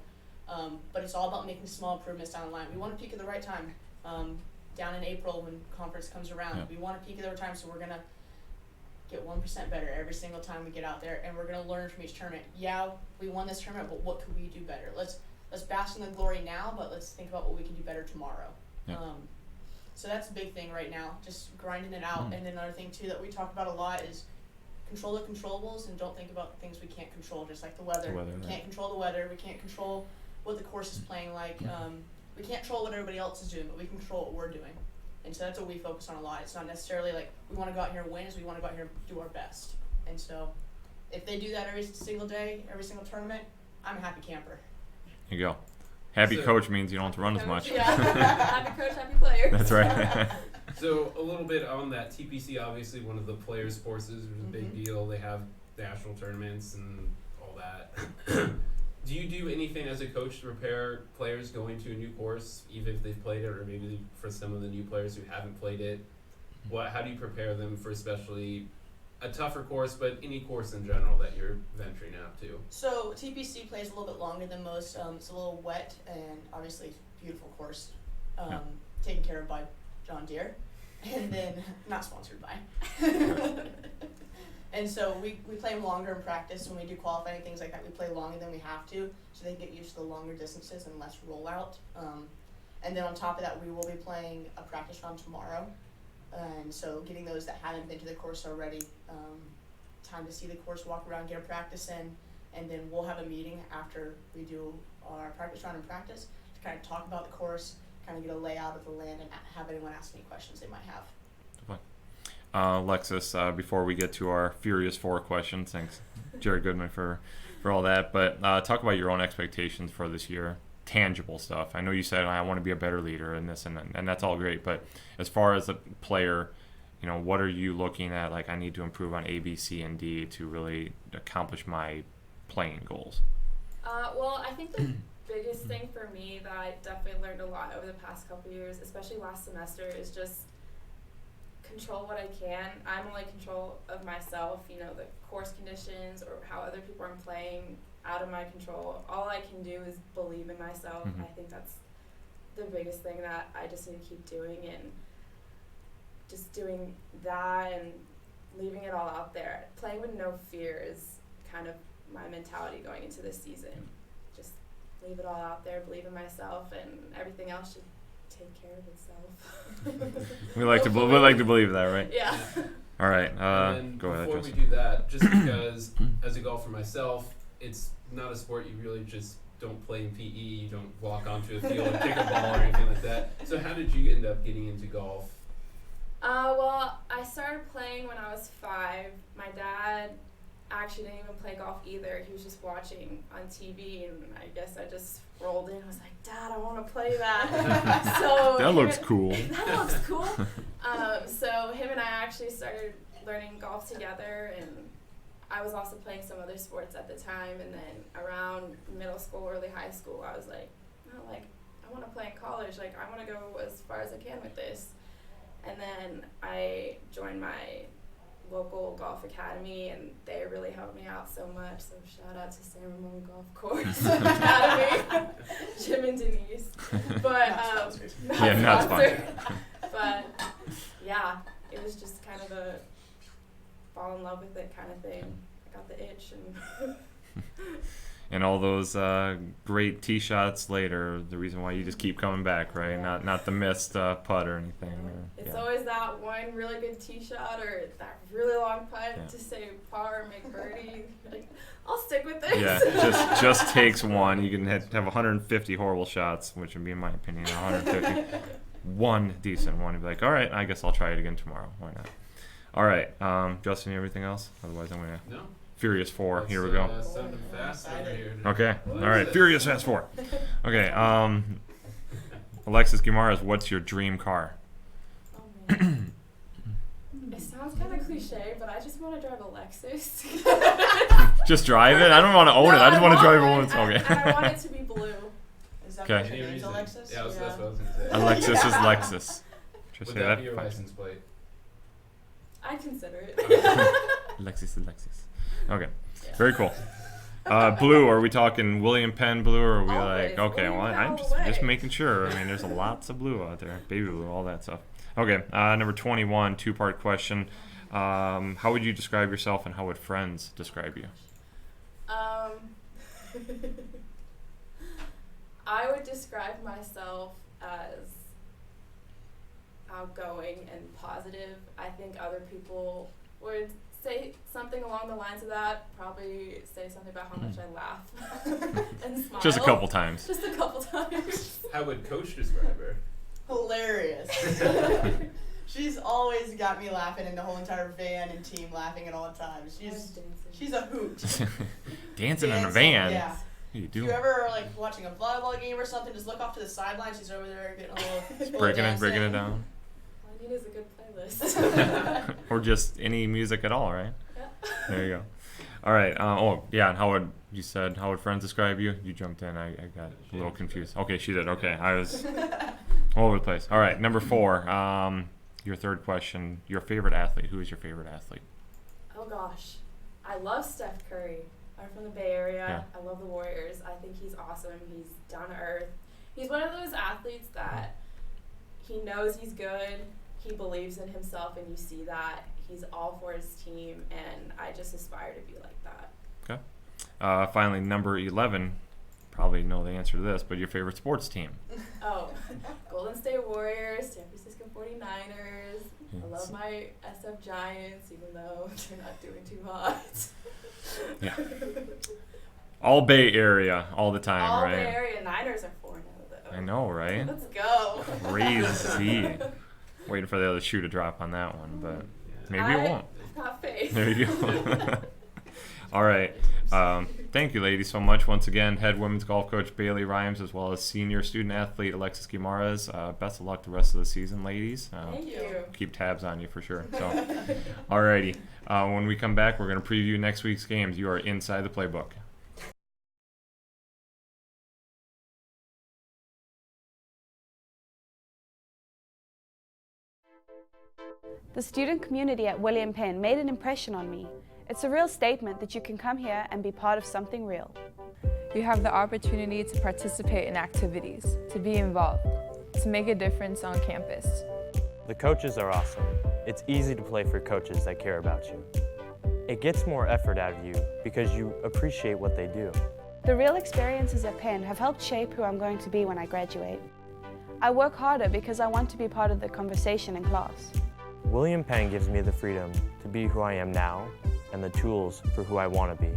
But it's all about making small improvements down the line. We want to peak at the right time. Down in April when conference comes around, we want to peak at the right time, so we're going to get 1% better every single time we get out there, and we're going to learn from each tournament. Yeah, we won this tournament, but what could we do better? Let's bask in the glory now, but let's think about what we can do better tomorrow. Yeah. So that's a big thing right now, just grinding it out. And then another thing too that we talk about a lot is control the controllables and don't think about the things we can't control, just like the weather. We can't control the weather. We can't control what the course is playing like. we can't control what everybody else is doing, but we can control what we're doing. And so that's what we focus on a lot. It's not necessarily like we want to go out here and win, we want to go out here and do our best. And so if they do that every single day, every single tournament, I'm a happy camper. There you go. Happy So- coach means you don't have to run as much. Yeah. Happy coach, happy player. That's right. So a little bit on that, TPC obviously one of the player sports is a big Mhm. deal. They have national tournaments and all that. Do you do anything as a coach to prepare players going to a new course, even if they've played it, or maybe for some of the new players who haven't played it? How do you prepare them for especially a tougher course, but any course in general that you're venturing out to? So TPC plays a little bit longer than most. It's a little wet and obviously beautiful course, taken care of by John Deere, and then not sponsored by. And so we play them longer in practice. When we do qualifying, things like that, we play longer than we have to, so they can get used to the longer distances and less rollout. And then on top of that, we will be playing a practice round tomorrow. And so getting those that haven't been to the course already, time to see the course, walk around, get a practice in, and then we'll have a meeting after we do our practice round in practice to kind of talk about the course, kind of get a layout of the land, and have anyone ask any questions they might have. Alexis, before we get to our Furious Four questions, thanks, Jared Goodman, for all that. But talk about your own expectations for this year, tangible stuff. I know you said I want to be a better leader in this, and that's all great. But as far as a player, what are you looking at? Like, I need to improve on A, B, C, and D to really accomplish my playing goals. Well, I think the biggest thing for me that I definitely learned a lot over the past couple years, especially last semester, is just control what I can. I'm only control of myself, the course conditions or how other people are playing, out of my control. All I can do is believe in myself. Mhm. I think that's the biggest thing that I just need to keep doing, and just doing that and leaving it all out there. Playing with no fear is kind of my mentality going into this season. Just leave it all out there, believe in myself, and everything else should take care of itself. We like to believe that, right? Yeah. All right. And then Go ahead, before we Justin. do that, just because as a golfer myself, it's not a sport you really just don't play in PE. You don't walk onto a field and kick a ball or anything like that. So how did you end up getting into golf? Well, I started playing when I was 5. My dad actually didn't even play golf either. He was just watching on TV, and I guess I just rolled in. I was like, Dad, I want to play that. So That looks cool. That looks cool. So him and I actually started learning golf together, and I was also playing some other sports at the time. And then around middle school, early high school, I was like, I want to play in college. Like, I want to go as far as I can with this. And then I joined my local golf academy, and they really helped me out so much. So shout out to San Ramon Golf Course Academy, Jim and Denise. But Not sponsored. Not sponsored. But yeah, it was just kind of a fall in love with it kind of thing. I got the itch, and And all those great tee shots later, the reason why you just keep coming back, right? Yeah. Not the missed putt or anything. it's Yeah. always that one really good tee shot or that really long putt Yeah. to save par or make birdie. Like, I'll stick with this. Yeah, just takes one. You can have 150 horrible shots, which would be, in my opinion, 150. One decent one. You'd be like, all right, I guess I'll try it again tomorrow. Why not? All right, Justin, everything else? Otherwise, I'm going to No. Furious 4. Let's, Here we go. Send them fast over here. Okay, What all right, is it? Furious Fast 4. Okay, Alexis Guimaraes, what's your dream car? Oh, man. It sounds kind of cliche, but I just want to drive a Lexus. Just drive it? I don't want to own it. I just want to drive it once. And Okay. I want it to be blue. Is that Okay. what Any your name's reason? Alexis? Yeah, that's Yeah. what I was going to say. Alexis is Lexus. Just Would say that that. be your 5 license plate? I consider it. Lexus is Lexus. Okay, Yeah. very cool. Blue, are we talking William Penn blue, or are we like, Always. okay, well, William I'm Penn just all the way. making sure. I mean, there's lots of blue out there, baby blue, all that stuff. Okay, number 21, 2-part question. How would you describe yourself, and how would friends describe you? I would describe myself as outgoing and positive. I think other people would say something along the lines of that. Probably say something about how much I laugh and smile. Just a couple times. Just a couple times. How would Coach describe her? Hilarious. She's always got me laughing, and the whole entire van and team laughing at all times. She's a hoot. Dancing in a van. Yeah. What are you If doing? you ever are like watching a volleyball game or something, just look off to the sideline. She's over there getting a little Breaking it dancing. down. All I need is a good playlist. Or just any music at all, right? Yeah. There you go. All right. And how would friends describe you? You jumped in. I got a little confused. Okay, she did. Okay, I was all over the place. All right, number 4. Your third question. Your favorite athlete. Who is your favorite athlete? Oh gosh, I love Steph Curry. I'm from the Bay Area. Yeah. I love the Warriors. I think he's awesome. He's down to earth. He's one of those athletes that he knows he's good. He believes in himself, and you see that. He's all for his team, and I just aspire to be like that. Okay. Finally, number 11. Probably know the answer to this, but your favorite sports team. Oh, Golden State Warriors, San Francisco 49ers. I love my SF Giants, even though they're not doing too hot. Yeah. All Bay Area, all the time, All right? Bay Area Niners are 4-0 though. I know, right? Let's go. Crazy. Waiting for the other shoe to drop on that one, but maybe it won't. I've got faith. There you go. All right. Thank you, ladies, so much. Once again, head women's golf coach Bailey Rhymes, as well as senior student athlete Alexis Guimaraes. Best of luck the rest of the season, ladies. Thank you. Keep tabs on you for sure. So, alrighty. When we come back, we're going to preview next week's games. You are inside the playbook. The student community at William Penn made an impression on me. It's a real statement that you can come here and be part of something real. You have the opportunity to participate in activities, to be involved, to make a difference on campus. The coaches are awesome. It's easy to play for coaches that care about you. It gets more effort out of you because you appreciate what they do. The real experiences at Penn have helped shape who I'm going to be when I graduate. I work harder because I want to be part of the conversation in class. William Penn gives me the freedom to be who I am now and the tools for who I want to be.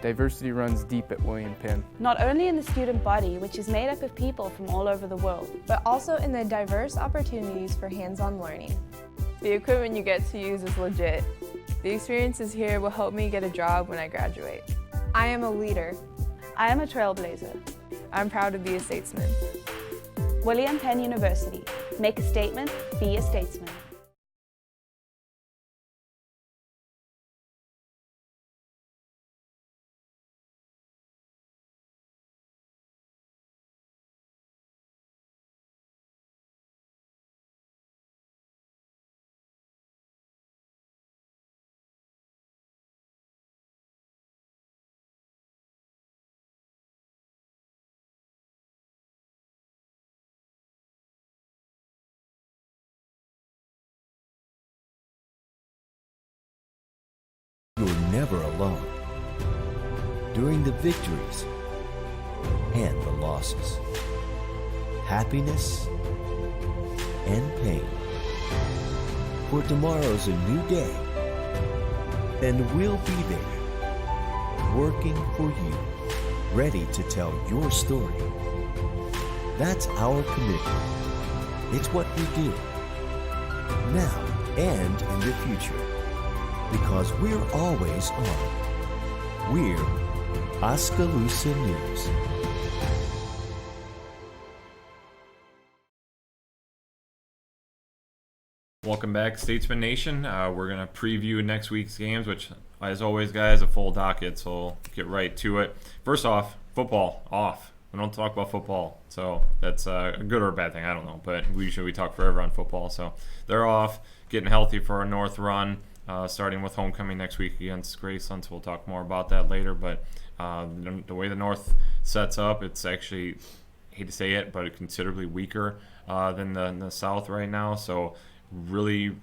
Diversity runs deep at William Penn. Not only in the student body, which is made up of people from all over the world, but also in the diverse opportunities for hands-on learning. The equipment you get to use is legit. The experiences here will help me get a job when I graduate. I am a leader. I am a trailblazer. I'm proud to be a statesman. William Penn University. Make a statement, be a statesman. You're never alone. During the victories and the losses, happiness and pain. For tomorrow's a new day, and we'll be there, working for you, ready to tell your story. That's our commitment. It's what we do, now and in the future. Because we're always on. We're Oskaloosa News. Welcome back, Statesman Nation. We're going to preview next week's games, which, as always, guys, a full docket, so we'll get right to it. First off, football off. We don't talk about football, so that's a good or a bad thing, I don't know, but we talk forever on football. So they're off, getting healthy for a North run. Starting with homecoming next week against Graceland, so we'll talk more about that later. But the way the North sets up, it's actually, I hate to say it, but considerably weaker than the South right now. So really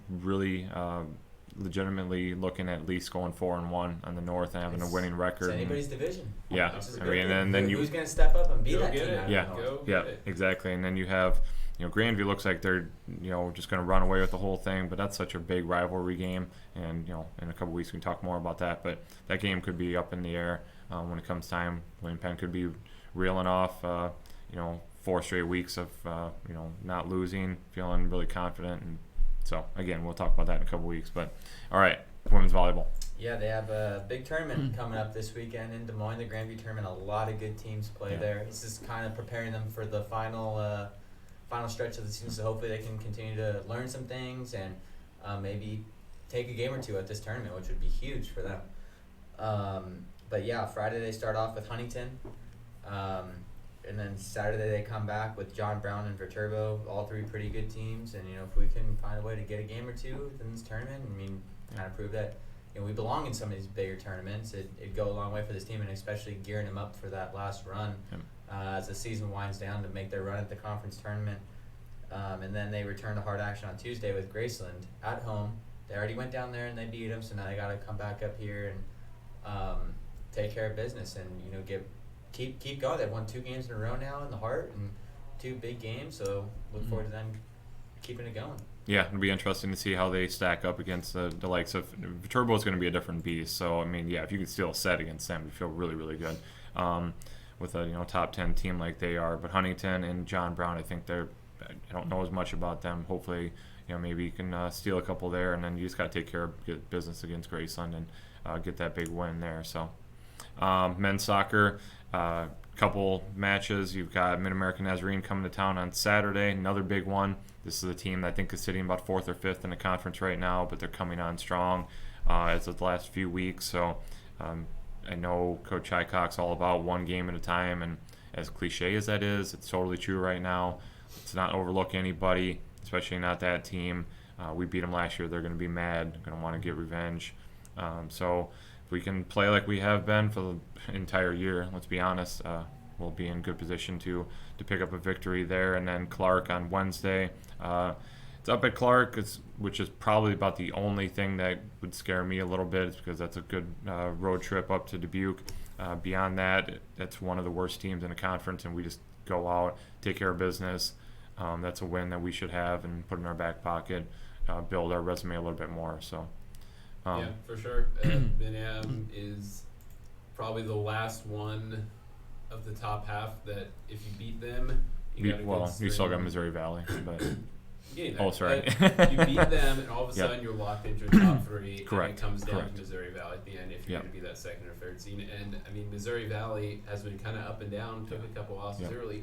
legitimately looking at least going 4-1 on the North and having a winning record. It's anybody's division. Yeah, I mean, and then who's going to step up and be that Go team? get it. Yeah, Go yeah, get it. exactly. And then you have Grandview looks like they're just going to run away with the whole thing, but that's such a big rivalry game, and in a couple weeks we can talk more about that. But that game could be up in the air when it comes time. William Penn could be reeling off 4 straight weeks of not losing, feeling really confident, and so again we'll talk about that in a couple weeks. But all right, women's volleyball. Yeah, they have a big tournament coming up this weekend in Des Moines, the Grandview tournament. A lot of good teams play there. This is kind of preparing them for the final stretch of the season, so hopefully they can continue to learn some things and maybe take a game or two at this tournament, which would be huge for them. But yeah, Friday they start off with Huntington, and then Saturday they come back with John Brown and Viterbo, all 3 pretty good teams. And if we can find a way to get a game or two in this tournament, kind of prove that we belong in some of these bigger tournaments, it'd go a long way for this team, and especially gearing them up for that last run as the season winds down to make their run at the conference tournament. And then they return to hard action on Tuesday with Graceland at home. They already went down there and they beat them, so now they got to come back up here and take care of business and keep going. They've won 2 games in a row now in the Heart and 2 big games, so look forward to them keeping it going. Yeah, it'll be interesting to see how they stack up against the likes of Viterbo. Is going to be a different beast. So if you could steal a set against them, you feel really, really good with a top 10 team like they are. But Huntington and John Brown, I think I don't know as much about them. Hopefully, maybe you can steal a couple there, and then you just got to take care of business against Graceland and get that big win there. So men's soccer. Couple matches. You've got Mid-American Nazarene coming to town on Saturday, another big one. This is a team that I think is sitting about 4th or 5th in the conference right now, but they're coming on strong as of the last few weeks. So I know Coach Highcock's all about one game at a time, and as cliche as that is, it's totally true right now. Let's not overlook anybody, especially not that team. We beat them last year. They're going to be mad, going to want to get revenge. So if we can play like we have been for the entire year, let's be honest, we'll be in good position to pick up a victory there. And then Clark on Wednesday. It's up at Clark, which is probably about the only thing that would scare me a little bit, because that's a good road trip up to Dubuque. Beyond that, that's one of the worst teams in the conference, and we just go out, take care of business. That's a win that we should have and put in our back pocket, build our resume a little bit more. So. Yeah, for sure. Bingham is probably the last one of the top half that if you beat them, you still got Missouri Valley, but sorry. You beat them, and all of a sudden you're locked into your top 3. Correct. And it comes down Correct. to Missouri Valley at the end if you're going to be that 2nd or 3rd seed. And Missouri Valley has been kind of up and down. Took a couple losses early.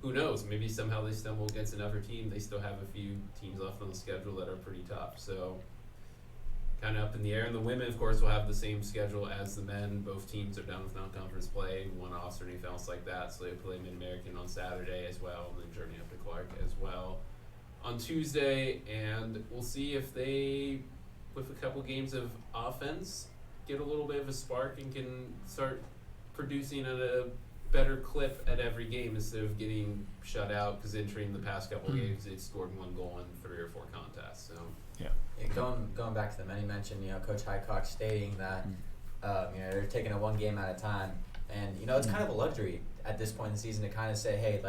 Who knows? Maybe somehow they stumble against another team. They still have a few teams left on the schedule that are pretty tough. So. Kind of up in the air. And the women, of course, will have the same schedule as the men. Both teams are done with non-conference play, one-offs or anything else like that. So they play Mid-American on Saturday as well, and then journey up to Clark as well on Tuesday. And we'll see if they, with a couple games of offense, get a little bit of a spark and can start producing at a better clip at every game instead of getting shut out, because entering the past couple games, they've scored 1 goal in 3 or 4 contests. So. Yeah, going back to the men, you mentioned, Coach Highcock stating that, they're taking it 1 game at a time. And, it's kind of a luxury at this point in the season to kind of say, hey,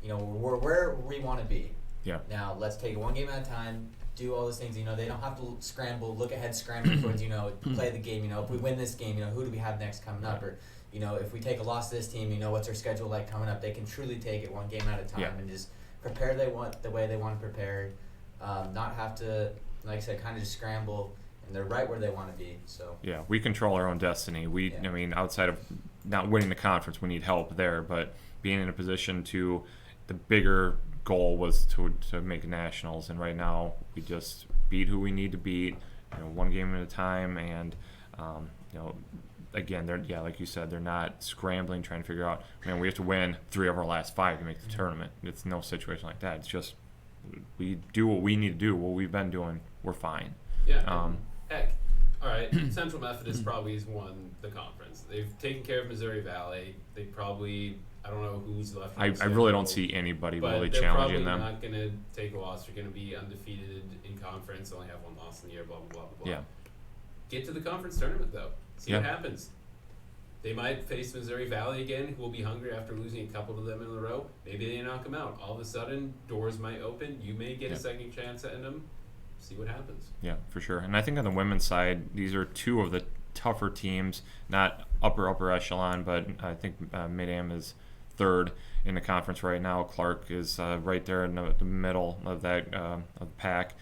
we're where we want to be. Yeah. Now, let's take it 1 game at a time, do all those things. They don't have to scramble, look ahead, scramble towards, play the game. If we win this game, who do we have next coming up? Or, if we take a loss to this team, what's our schedule like coming up? They can truly take it 1 game at a time and just prepare the way they want to prepare. Not have to, like I said, kind of just scramble, and they're right where they want to be. So yeah, we control our own destiny. Outside of not winning the conference, we need help there. But being in a position the bigger goal was to make nationals, and right now we just beat who we need to beat, 1 game at a time, and again, they're like you said, they're not scrambling trying to figure out, we have to win 3 of our last 5 to make the tournament. It's no situation like that. It's just we do what we need to do, what we've been doing, we're fine. Yeah. Heck, all right, Central Methodist probably has won the conference. They've taken care of Missouri Valley. They probably, I don't know who's left. I really don't see anybody really challenging them. They're probably not going to take a loss. They're going to be undefeated in conference, only have 1 loss in the year, blah, blah, blah, blah. Yeah. Get to the conference tournament, though. See what happens. They might face Missouri Valley again, who will be hungry after losing a couple to them in a row. Maybe they knock them out. All of a sudden, doors might open. You may get a second chance at them. See what happens. Yeah, for sure. And I think on the women's side, these are two of the tougher teams, not upper echelon, but I think Mid-Am is third in the conference right now. Clark is right there in the middle of that of the pack.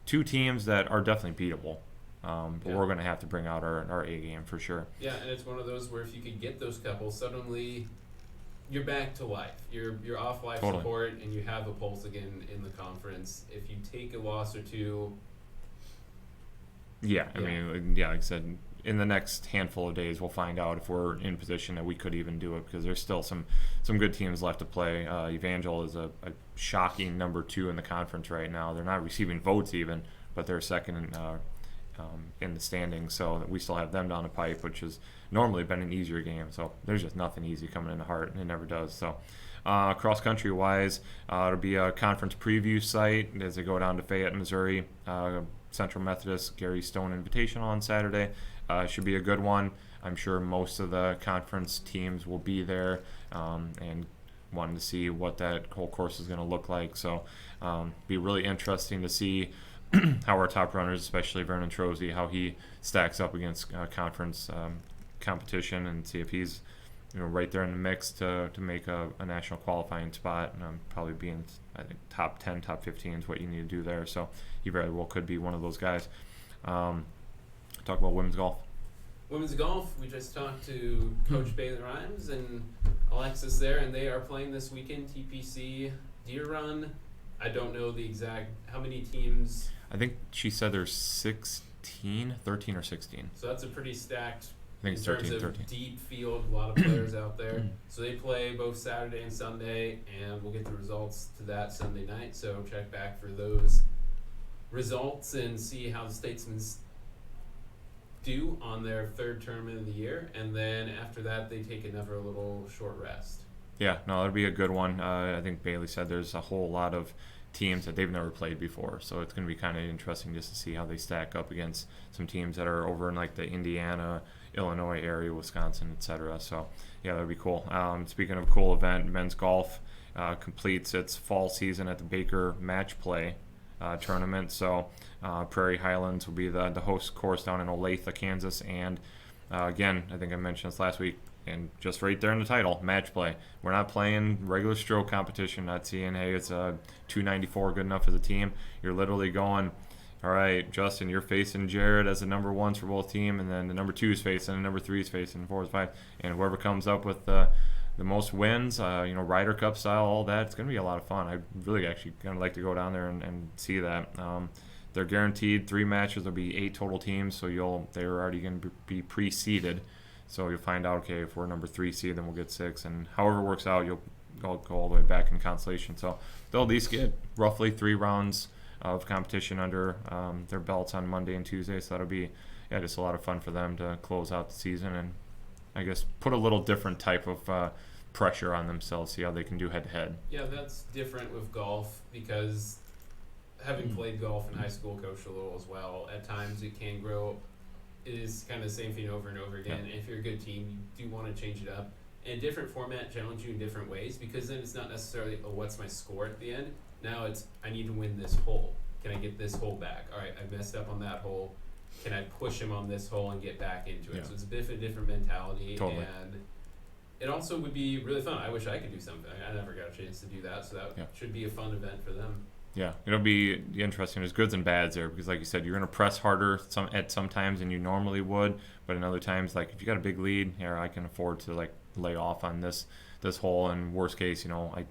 Two teams that are definitely beatable. But we're going to have to bring out our A game for sure. Yeah, and it's one of those where if you could get those couples, suddenly you're back to life. You're off life support, and you have a pulse again in the conference. If you take a loss or two. Yeah, I mean, like I said, in the next handful of days, we'll find out if we're in position that we could even do it, because there's still some good teams left to play. Evangel is a shocking number 2 in the conference right now. They're not receiving votes even, but they're second in the standings, so we still have them down the pipe, which has normally been an easier game. So there's just nothing easy coming into Hart, and it never does. So cross country wise, it'll be a conference preview site as they go down to Fayette, Missouri. Central Methodist Gary Stone Invitational on Saturday. Should be a good one. I'm sure most of the conference teams will be there, and wanting to see what that whole course is going to look like. So be really interesting to see how our top runners, especially Vernon Trozy, how he stacks up against conference competition, and see if he's right there in the mix to make a national qualifying spot. Probably being, I think, top 10, top 15 is what you need to do there. So he very well could be one of those guys. Talk about women's golf. Women's golf, we just talked to Coach Bailey Rhymes and Alexis there, and they are playing this weekend, TPC Deer Run. I don't know the exact, how many teams? I think she said there's 13 or 16. So that's a pretty stacked, I think it's 13, 13. Deep field, a lot of players out there. So they play both Saturday and Sunday, and we'll get the results to that Sunday night. So check back for those results and see how the Statesmen do on their third tournament of the year. And then after that, they take another little short rest. Yeah, no, it'll be a good one. I think Bailey said there's a whole lot of teams that they've never played before, so it's going to be kind of interesting just to see how they stack up against some teams that are over in like the Indiana, Illinois area, Wisconsin, etc. So yeah, that'd be cool. Speaking of a cool event, men's golf completes its fall season at the Baker Match Play tournament. So Prairie Highlands will be the host course down in Olathe, Kansas, and again, I think I mentioned this last week, and just right there in the title, match play. We're not playing regular stroke competition, not seeing, hey, it's a 294 good enough as a team. You're literally going, all right, Justin, you're facing Jared as the number 1s for both team, and then the number 2 is facing, and the number 3 is facing, 4 is 5, and whoever comes up with the most wins, Ryder Cup style, all that, it's going to be a lot of fun. I really actually kind of like to go down there and see that. They're guaranteed 3 matches. There'll be 8 total teams, so they're already going to be pre-seeded. So you'll find out, okay, if we're number 3 seed, then we'll get 6, and however it works out, you'll go all the way back in consolation. So they'll at least get roughly 3 rounds of competition under their belts on Monday and Tuesday. So that'll be just a lot of fun for them to close out the season, and I guess put a little different type of pressure on themselves, see how they can do head-to-head. Yeah, that's different with golf, because having played golf in high school, coached a little as well, at times it can grow. It is kind of the same thing over and over again. Yeah. If you're a good team, you do want to change it up. And a different format challenge you in different ways, because then it's not necessarily, oh, what's my score at the end? Now it's, I need to win this hole. Can I get this hole back? All right, I messed up on that hole. Can I push him on this hole and get back into it? So it's a bit of a different mentality. Totally. And it also would be really fun. I wish I could do something. I never got a chance to do that, so that should be a fun event for them. Yeah, it'll be interesting. There's goods and bads there, because like you said, you're going to press harder at some times than you normally would, but in other times, like if you got a big lead, I can afford to like lay off on this hole, and worst case, I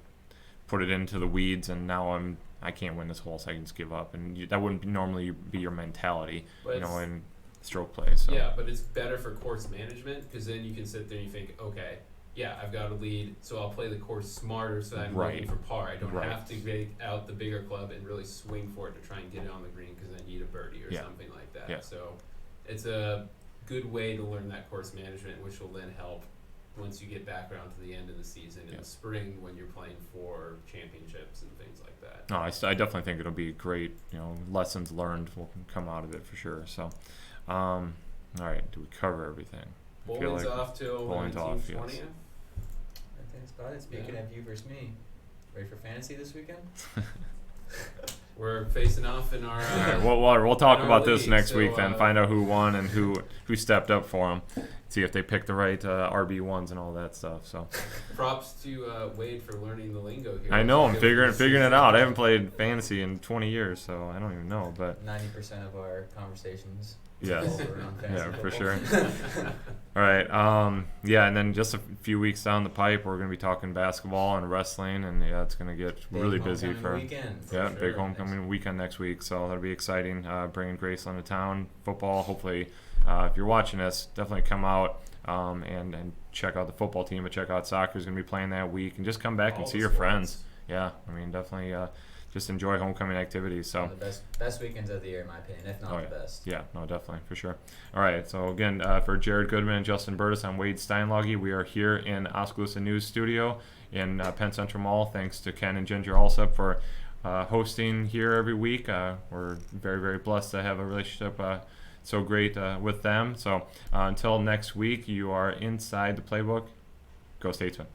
put it into the weeds, and now I can't win this hole, so I can just give up, and that wouldn't normally be your mentality, in stroke play. So yeah, but it's better for course management, because then you can sit there and you think, okay, yeah, I've got a lead, so I'll play the course smarter so that I'm looking for par. I don't have to take out the bigger club and really swing for it to try and get it on the green because I need a birdie or something like that. Yeah. So it's a good way to learn that course management, which will then help once you get back around to the end of the season in the spring when you're playing for championships and things like that. No, I definitely think it'll be great. Lessons learned will come out of it for sure. So, all right, do we cover everything? feel Bowling's like off till bowling's 19th, off, yes. 20th. I think that's about it. Speaking Yeah. of you versus me, ready for fantasy this weekend? We're facing off in our. All right, we'll talk in our about this league, next so, week then. Find out who won and who stepped up for them. See if they picked the right RB1s and all that stuff. So Props to Wade for learning the lingo here. I know I'm Let's go figuring for figuring it season. out. I haven't played fantasy in 20 years, so I don't even know. But 90% of our conversations. yes, revolve around fantasy yeah, for football. sure. All right. Yeah, and then just a few weeks down the pipe, we're going to be talking basketball and wrestling, and yeah, it's going to get Big really busy homecoming for weekend, for yeah, sure. big homecoming weekend next week. So that'll be exciting. Bringing Graceland to town, football. Hopefully, if you're watching this, definitely come out and check out the football team. But check out soccer's going to be playing that week, and just come back All and the see your sports. friends. Yeah, I mean definitely. Just enjoy homecoming activities. So. One of the best weekends of the year, in my opinion, if not Oh, the best. Yeah, no, definitely, for sure. All right, so again, for Jared Goodman and Justin Burtis, I'm Wade Steinloggy. We are here in Oskaloosa News Studio in Penn Central Mall. Thanks to Ken and Ginger Alsop for hosting here every week. We're very, very blessed to have a relationship so great with them. So until next week, you are inside the playbook. Go Statesman.